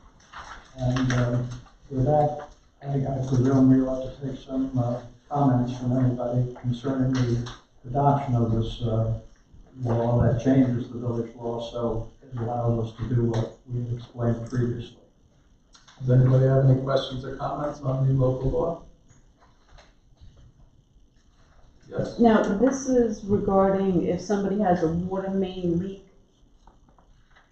And with that, I presume we ought to take some comments from anybody concerning the adoption of this law that changes the village law, so it allows us to do what we had explained previously. Does anybody have any questions or comments on the local law? Yes? Now, this is regarding if somebody has a water main leak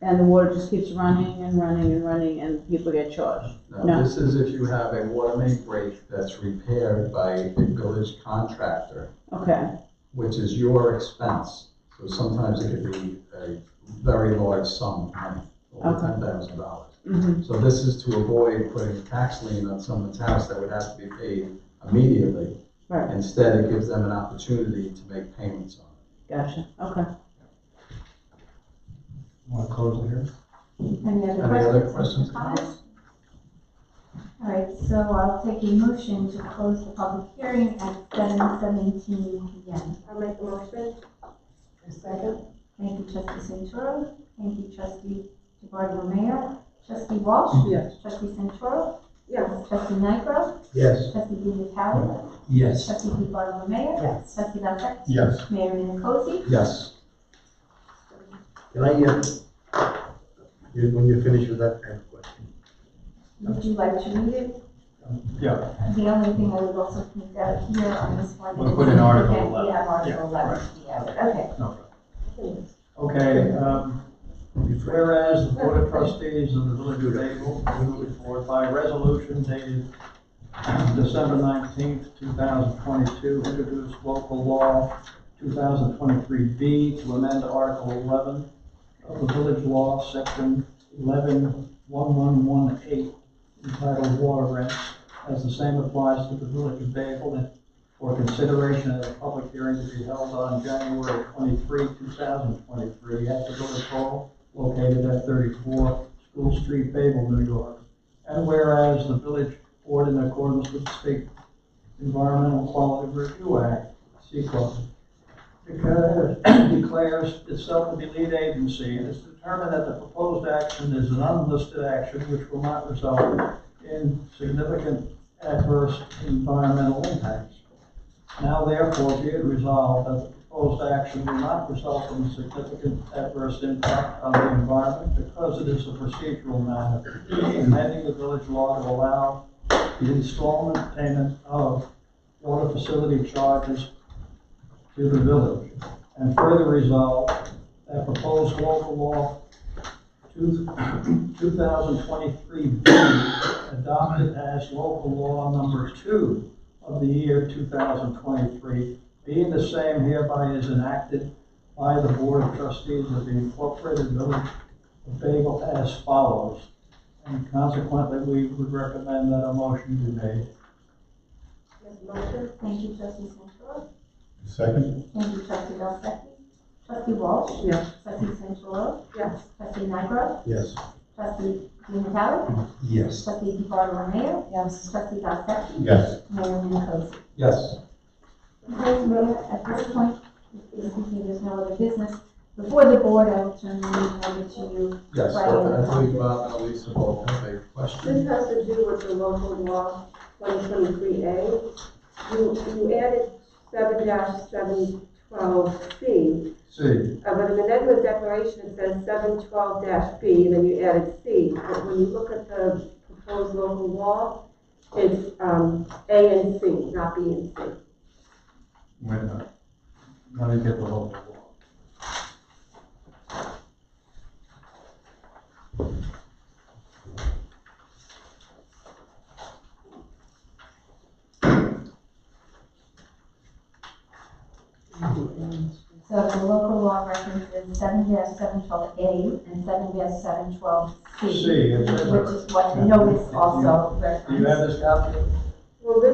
and the water just keeps running and running and running and people get charged. No, No. this is if you have a water main break that's repaired by a village contractor, Okay, which is your expense. So sometimes it could be a very large sum of money, over Okay. $10,000. mm-hmm, So this is to avoid putting a tax lien on someone's house that would have to be paid immediately. right, Instead, it gives them an opportunity to make payments on it. gotcha, okay. Want to close it here? Any other questions or comments? All right, so I'll take a motion to close the public hearing at 7:17 p.m. I'll make a motion. A second? Thank you, Trustee Santoro. Thank you, Trustee DeBartolomeo. Trustee Walsh? Yes. Trustee Santoro? Yes. Trustee Nigro? Yes. Trustee DiNatale? Yes. Trustee DeBartolomeo? Yes. Trustee Dusek? Yes. Mayor Minicozzi? Yes. Can I, when you're finished with that, I have a question. Would you like to read it? Yeah. The only thing I would also point out here on this one. We'll is put in Article that 11. We have Article Yeah, 11 right. to be added. Okay. No. Okay, whereas the Board of Trustees of the Village of Bayville moving forward by resolution dated December 19th, 2022, introduced local law 2023B to amend Article 11 of the Village Law, Section 11.1118, entitled Water Rents, as the same applies to the Village of Bayville, and for consideration at a public hearing to be held on January 23, 2023, at the Village Hall, located at 34 School Street, Bayville, New York. And whereas the Village Board, in accordance with the State Environmental Quality Review Act, (CEQA), declares itself to be lead agency, and is determined that the proposed action is an unlisted action which will not result in significant adverse environmental impacts. Now therefore be it resolved that the proposed action will not result in significant adverse impact on the environment because it is a procedural matter, amending the village law to allow the installment payment of water facility charges to the village. And further resolved that proposed local law 2023B, adopted as local law number 2 of the year 2023, being the same hereby is enacted by the Board of Trustees of the Incorporated Village of Bayville as follows. And consequently, we would recommend that a motion be made. Motion. Thank you, Trustee Santoro. Second? Thank you, Trustee Dusek. Trustee Walsh? Yes. Trustee Santoro? Yes. Trustee Nigro? Yes. Trustee DiNatale? Yes. Trustee DeBartolomeo? Yes. Trustee Dusek? Yes. Mayor Minicozzi? Yes. Okay, Mayor, at this point, speaking, there's no other business before the board, I will turn the meeting over to you. Yes, Brian. I believe Bob and Elisa both have a This question. has to do with the local law 2023A. You added 7-712C, See, but in the negative declaration, it says 712-B, and then you added C. But when you look at the proposed local law, it's A and C, not B and C. Wait a minute. Let me get the local law. So the local law references 7-712A and 7-712C, See, it says- which is what the notice also Do you have references. this copy? Well, the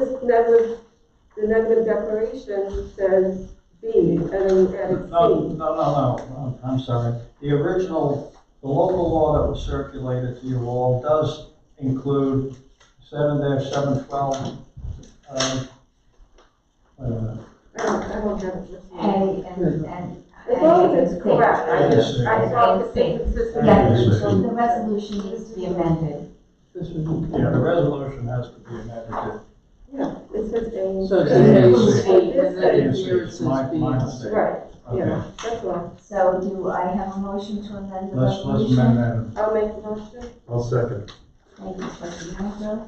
negative declaration says B, and then you added No, I'm sorry. The original, the local law that was circulated to you all does include 7-712, I don't have it with me. And. As long as it's correct, I Yes. saw it's inconsistent. Yeah, so the resolution needs to be amended. yeah, the resolution has to be amended. Yeah, it says A. So it's today A, it's C. A, and then C. here it says My B. mistake. Right, Okay, yeah, that's all. So do I have a motion to amend the let's resolution? amend that. I'll make a motion. I'll second. Thank you, trustee Renfro.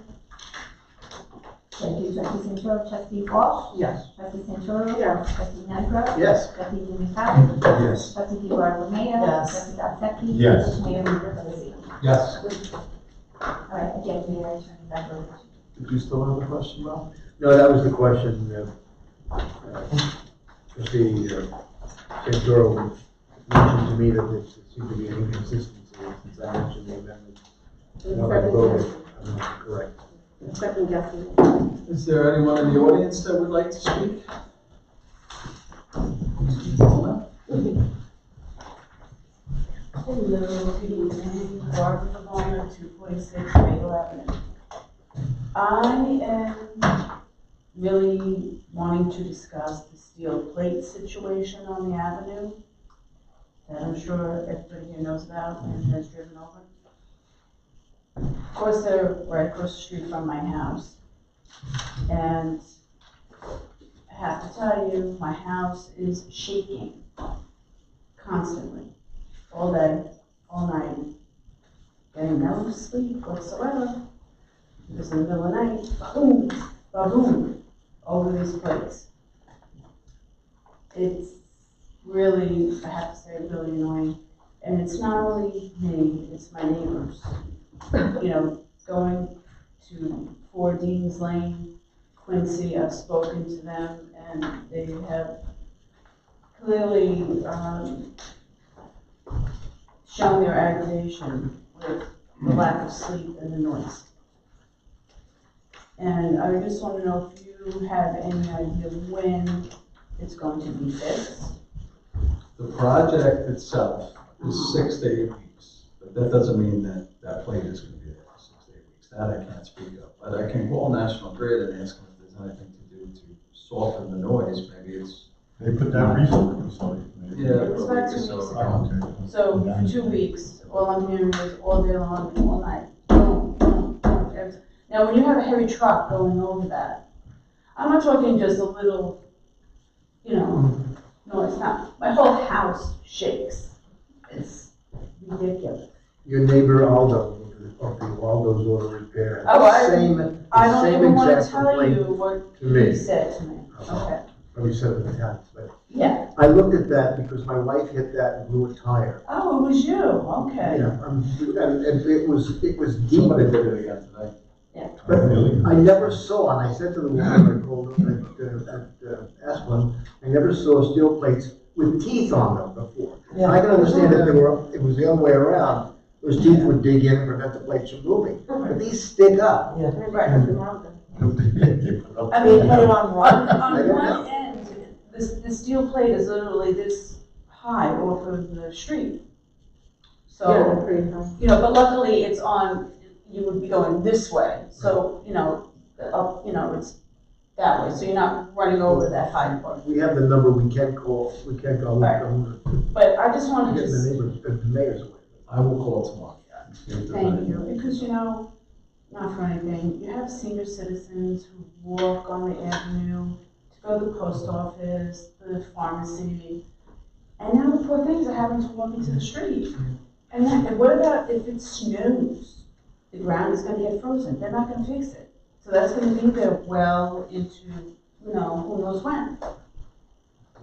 Thank you, trustee Santoro, trustee Walsh, Yes. trustee Santoro. Yes. Trustee Renfro. Yes. Trustee Dimikati. Yes. Trustee DiBartolomeo. Yes. Trustee Dapseki. Yes. Mayor Michaelozzi. yes. All right, again, Mayor, I turn it back over to you. Did you still have a question, Bob? No, that was the question, trustee Santoro mentioned to me that there seemed to be an inconsistency since I mentioned the amendment. No, I voted, I'm not correct. Second guessing. Is there anyone in the audience that would like to speak? Hello, good evening, Barbara Lavona, 246 Bayville Avenue. I am really wanting to discuss the steel plate situation on the avenue that I'm sure everybody here knows about and has driven over. Of course, they're right across the street from my house. And I have to tell you, my house is shaking constantly. All day, all night, getting no sleep whatsoever. Because in the middle of the night, boom, ba-boom, over these plates. It's really, I have to say, really annoying. And it's not only me, it's my neighbors. You know, going to 4 Dean's Lane, Quincy, I've spoken to them, and they have clearly, shown their aggravation with the lack of sleep and the noise. And I just want to know if you have any idea when it's going to be fixed. The project itself is 6 to 8 weeks, but that doesn't mean that that plate is going to be there for 6 to 8 weeks. That I can't speak of. But I can call National Grid and ask them if there's anything to do to soften the noise. Maybe it's. They put that recently, so. maybe- Yeah. It was about 2 weeks So, ago. Okay. So for 2 weeks, all I'm hearing is all day long, all night, boom, boom, boom. Now, when you have a heavy truck going over that, I'm not talking just a little, you know, no, it's not. My whole house shakes. It's ridiculous. Your neighbor Aldo, of the Aldo's Auto Repair, Oh, had the same, I the don't same even want to exact tell you complaint what to me. he said to me. Okay, Probably said it in the past, but yeah. I looked at that because my wife hit that and blew a tire. Oh, it was you, okay. Yeah, and it was deep. Somebody did it again today. But Really? I never saw, and I said to the woman I called at Asplin, I never saw steel plates with teeth on them before. Yeah. I can understand if it was the other way around, those teeth would dig in and prevent the plates from moving. But these stick up. Yeah. Right. They put up- I mean, Put it on one. on one end, the steel plate is literally this high off of the street. Yeah, So, pretty high. you know, but luckily it's on, you would be going this way, so, you know, up, you know, it's that way, so you're not running over that high part. We have the number we can call, Right. But I just wanted Getting to, the neighbors, the mayor's away. I will call tomorrow. and see if there's thank any- you, because not for anything, you have senior citizens who walk on the avenue to go to the post office, the pharmacy, and now the poor things are having to walk into the street. And then, and what about if it snows? The ground is gonna get frozen, they're not gonna fix it. So that's gonna be there well into, who knows when.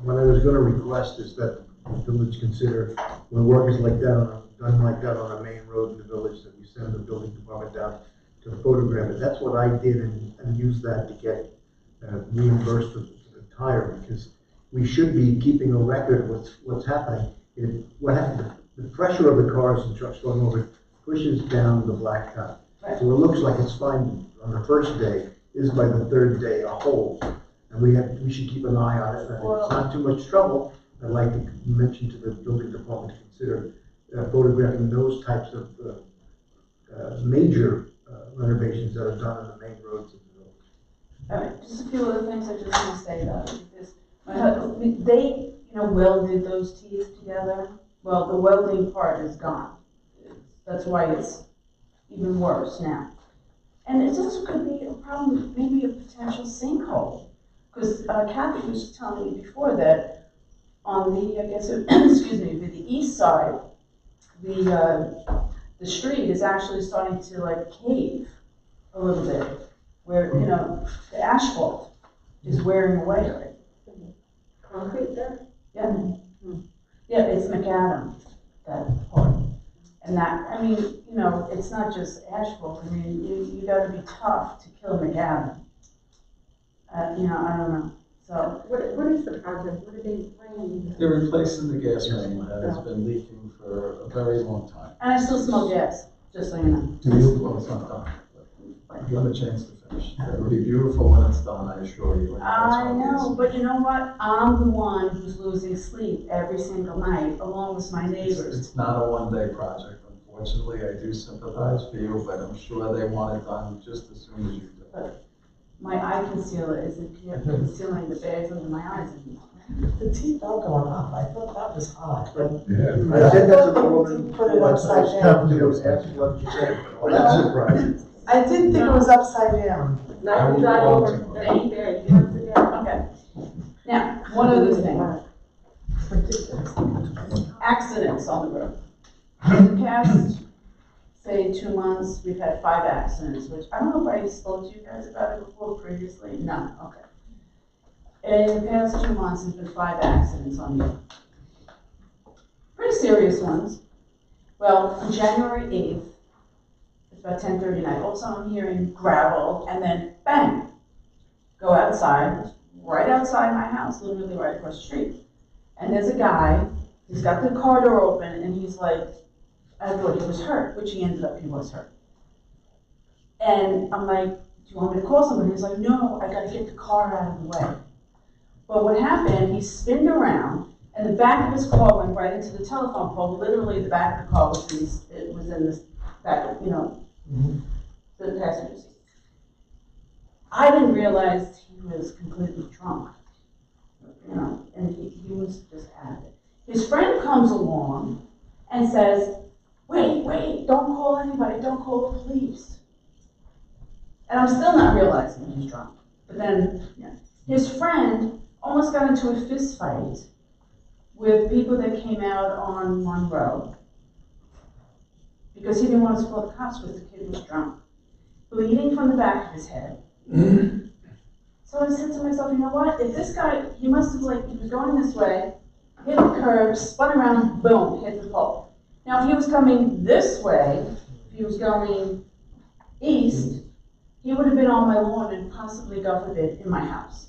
What I was gonna request is that the village consider, when work is like that, done like that on a main road in the village, that we send the building department down to photograph it. That's what I did and used that to get reimbursed for the tire, because we should be keeping a record of what's happening. What happened, the pressure of the cars and trucks going over pushes down the blacktop. Right. So it looks like it's fine on the first day, is by the third day a hole. And we should keep an eye on it, and if it's not too much trouble, I'd like to mention to the building department to consider photographing those types of major renovations that are done on the main roads of the village. All right, just a few other things I just want to say about it, because they, welded those teeth together. Well, the welding part is gone. That's why it's even worse now. And it also could be a problem, maybe a potential sinkhole. Because Kathy was just telling me before that on the, excuse me, the east side, the street is actually starting to like cave a little bit, where, the asphalt is wearing away already. Concrete there? Yeah. Yeah, it's macadam, that part. And that, it's not just asphalt. I mean, you gotta be tough to kill macadam. I don't know. So, What is the project? What are they planning? They're replacing the gas main that has been leaking for a very long time. and I still smell gas, just so you know. Do you? Well, it's not done. but Give them a chance to finish. It'll be beautiful when it's done, I assure you. and that's I what it know, is. but you know what? I'm the one who's losing sleep every single night, along with my neighbors. It's not a one-day project, unfortunately. I do sympathize for you, but I'm sure they want it done just as soon as you do. My eye concealer isn't concealing the bags under my eyes anymore. The teeth are going up, I thought that was odd. Yeah. I said that to the woman. Put it upside down. It was actually what she said. Oh, that's surprising. I did think it was upside down. Not to drive over any there, you have to get. Okay. Now, one other thing. Ridiculous. Accidents on the road. In the past, say 2 months, we've had 5 accidents, which I don't know if I spoke to you guys about it before previously. No, okay. In the past 2 months, there's been 5 accidents on the road. Pretty serious ones. Well, on January 8th, it's about 10:30 at night, all of a sudden I'm hearing gravel, and then bang, go outside, right outside my house, literally right across the street. And there's a guy, he's got the car door open, and he's like, I thought he was hurt, which he ended up, he was hurt. And I'm like, do you want me to call somebody? He's like, no, I gotta get the car out of the way. But what happened, he spinned around, and the back of his car went right into the telephone pole. Literally, the back of the car was in the back of, the passenger seat. I didn't realize he was completely drunk, and he was just out of it. His friend comes along and says, wait, don't call anybody, don't call the police. And I'm still not realizing he's drunk. But then, his friend almost got into a fist fight with people that came out on Monroe because he didn't want us to call the cops because the kid was drunk, bleeding from the back of his head. So I said to myself, you know what? If this guy, he must have he was going this way, hit the curb, spun around, boom, hit the pole. Now, if he was coming this way, if he was going east, he would have been on my lawn and possibly, God forbid, in my house.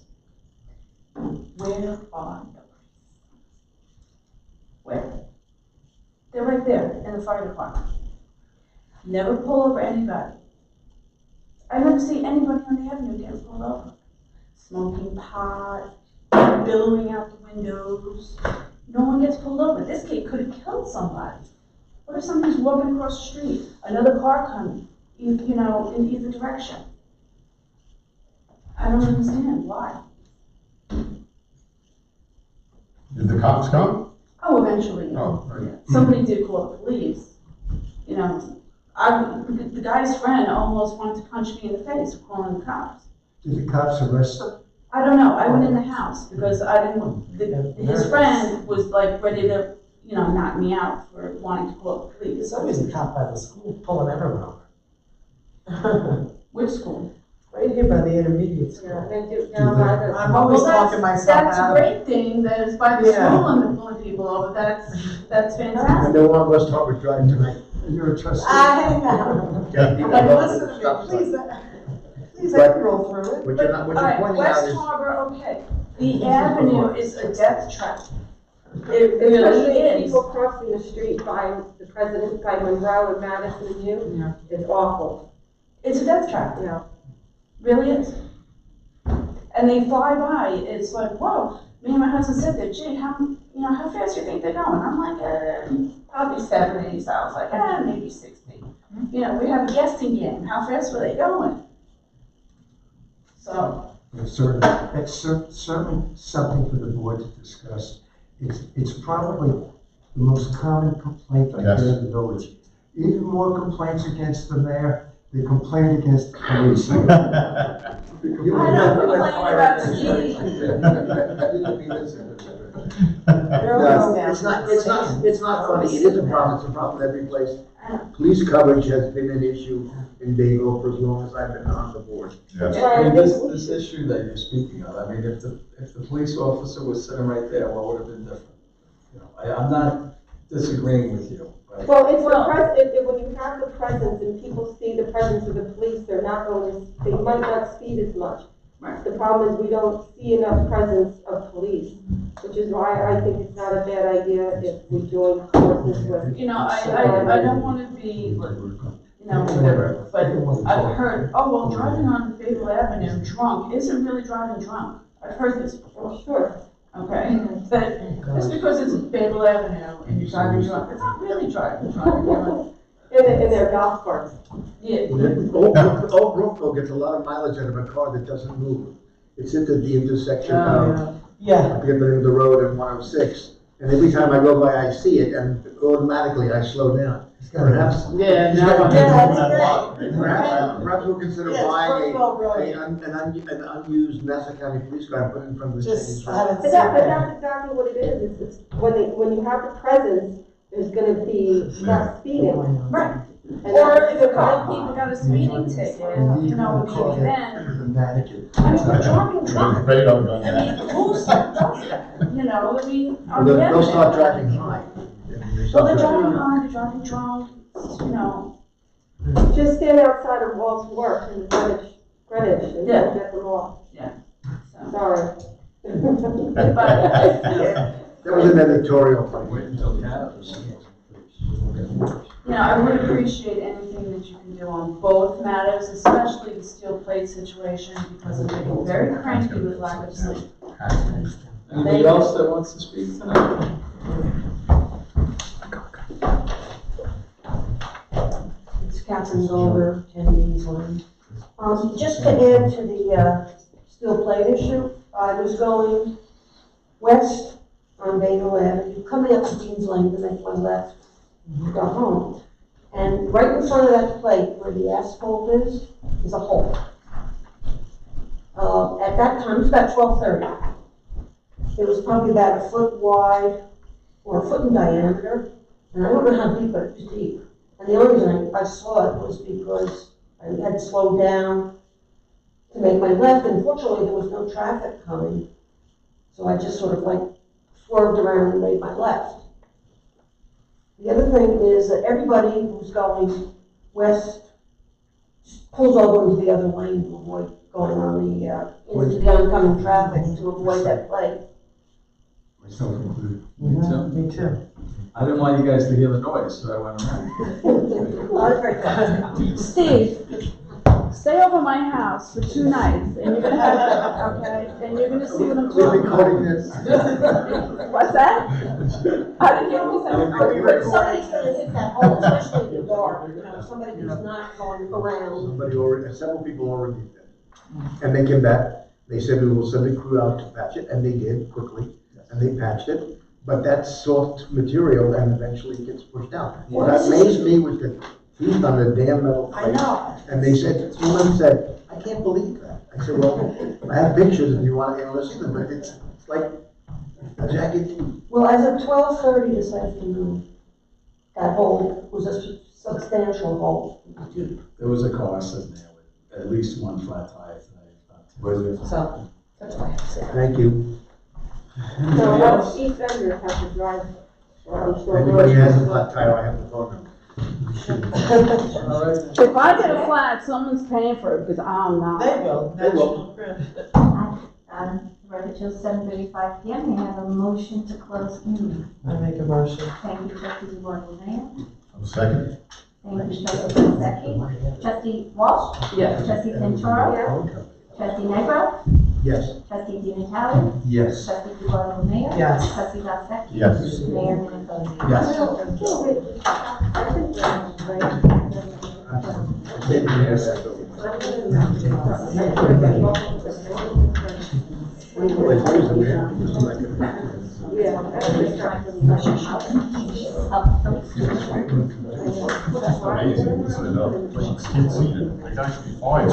Where are the police? Where? They're right there in the fire department. Never pull over anybody. I never see anybody on the avenue getting pulled over. Smoking pot, billowing out the windows. No one gets pulled over. This kid could have killed somebody. What if somebody's walking across the street, another car coming, in either direction? I don't understand why. Did the cops come? Oh, eventually, yeah. Oh, right. Yeah. Somebody did call the police. You know, the guy's friend almost wanted to punch me in the face for calling the cops. Did the cops arrest him? I don't know, I went in the house because I didn't, his friend was like ready to, you know, knock me out for wanting to call the police. There's always a cop by the school pulling everyone over. Which school? Right here by the intermediate Yeah, school. they do down by the. I'm always talking myself That's a out. great thing, that it's by the Yeah. school and they're pulling people over, that's And fantastic. no one of us talk with driving tonight. You're a trustee. I know. But listen to me, please, please, I can roll through it. What But, you're all not, what right, you're pointing out West is, Harbor, okay, the avenue is a death trap. It really Especially is. people crossing the street by the President, by Monroe and Madison and you, it's awful, It's a death trap, yeah. really is. And they fly by, it's like, whoa, me and my husband said there, gee, how fast do you think they're going? I'm like, probably 70, so I was like, maybe 60. You know, we have a guessing game, how fast were they going? So, It's certainly something for the board to discuss. It's probably the most common complaint I Yes. hear in the village. Even more complaints against the mayor, they complain against the police. I don't complain about Steve. no, it's not funny, it is a problem, it's a problem every place. Police coverage has been an issue in Bayville for as long as I've been on the board. Yes. I mean, this issue that you're speaking of, I mean, if the police officer was sitting right there, what would have been different? You know, I'm not disagreeing with you, but Well, it's when you have the presence and people see the presence of the police, they're not going to, they might not speed as much. Right. The problem is we don't see enough presence of police, which is why I think it's not a bad idea if we join forces with. you know, I don't wanna be, you know, whatever, but I've heard, oh, well, driving on Bayville Avenue drunk isn't really driving drunk. I've heard this before, Well, sure. okay? But just because it's Bayville Avenue and you're driving drunk, it's not really driving drunk, you know? In their golf carts. Yeah, Old Brookville gets a lot of mileage out of a car that doesn't move. It's at the intersection of, Yeah, I forget the name of the road in 106. And every time I go by, I see it, and automatically I slow down. Perhaps, yeah, perhaps we'll consider Yeah, buying Brookville Road. an unused Nassau County police car and put it in front of the just station. haven't But seen that's that. exactly what it is. It's when you have the presence, there's gonna be less speeding. right. And Or that's if the a couple people got a speeding ticket, you know, maybe then, Mannequin. I mean, we're driving There's drunk. radar gun. I mean, who's does that? You know, I mean, on They'll the they'll start internet. driving high. Well, they're driving high, they're driving drunk, you know. Just stand outside of Walt's work in Greenwich, and Yeah. don't get them off. So, Sorry. but, That was an editorial. wait until cannabis. you know, I would appreciate anything that you can do on both matters, especially the steel plate situation, because I'm getting very cranky with lack of sleep. Anybody else that wants to speak tonight? It's Catherine Goldberg, 10 Means Lane. Just to add to the steel plate issue, I was going west on Bayville Avenue, coming up to Dean's Lane to make my left, to go home. And right in front of that plate where the asphalt is a hole. At that time, it's about 12:30. It was probably about a foot wide or a foot in diameter, and I don't know how deep, but it was deep. And the only reason I saw it was because I had slowed down to make my left, and fortunately there was no traffic coming. So I just sort of like swerved around and made my left. The other thing is that everybody who's going west just pulls over into the other lane to avoid going on into the oncoming traffic to avoid that plate. Myself included. Me too. I didn't want you guys to hear the noise, so I went around. Well, it's very fast. Steve, stay over my house for 2 nights, and you're gonna have, okay, and you're gonna see what I'm We're talking recording about. this. What's that? I didn't hear what you said. Somebody's gonna hit that hole, especially in the dark, somebody who's not going around. Several people already did. And they came back, they said we will send a crew out to patch it, and they did quickly, and they patched it. But that's soft material and eventually it gets pushed down. What amazed me was the teeth on the damn metal I plate. know. And they said, someone said, I can't believe that. I said, well, I have pictures if you want to see them, but it's like a jagged tooth. Well, as of 12:30 this afternoon, that hole was a substantial hole. There was a car sitting there with at least one flat tire today. So, that's what I have to say. Thank you. So what each vendor has to drive. If anybody has a flat tire, I have the phone number. All right. If I get a flat, someone's paying for it, because I'm not. They will. They will. Record shows 7:35 PM. May I have a motion to close the meeting? I make a motion. Thank you, trustee DeWarke. I'll second. Thank you, trustee Giuseppe. Trustee Walsh? Yes. Trustee Santoro? Trustee Negro? Yes. Trustee Di Natale? Yes. Trustee DeWarke? Yes. Trustee Giuseppe? Yes. Mayor Minneke? Yeah. Amazing, isn't it? Like, kids eat it. They actually fine.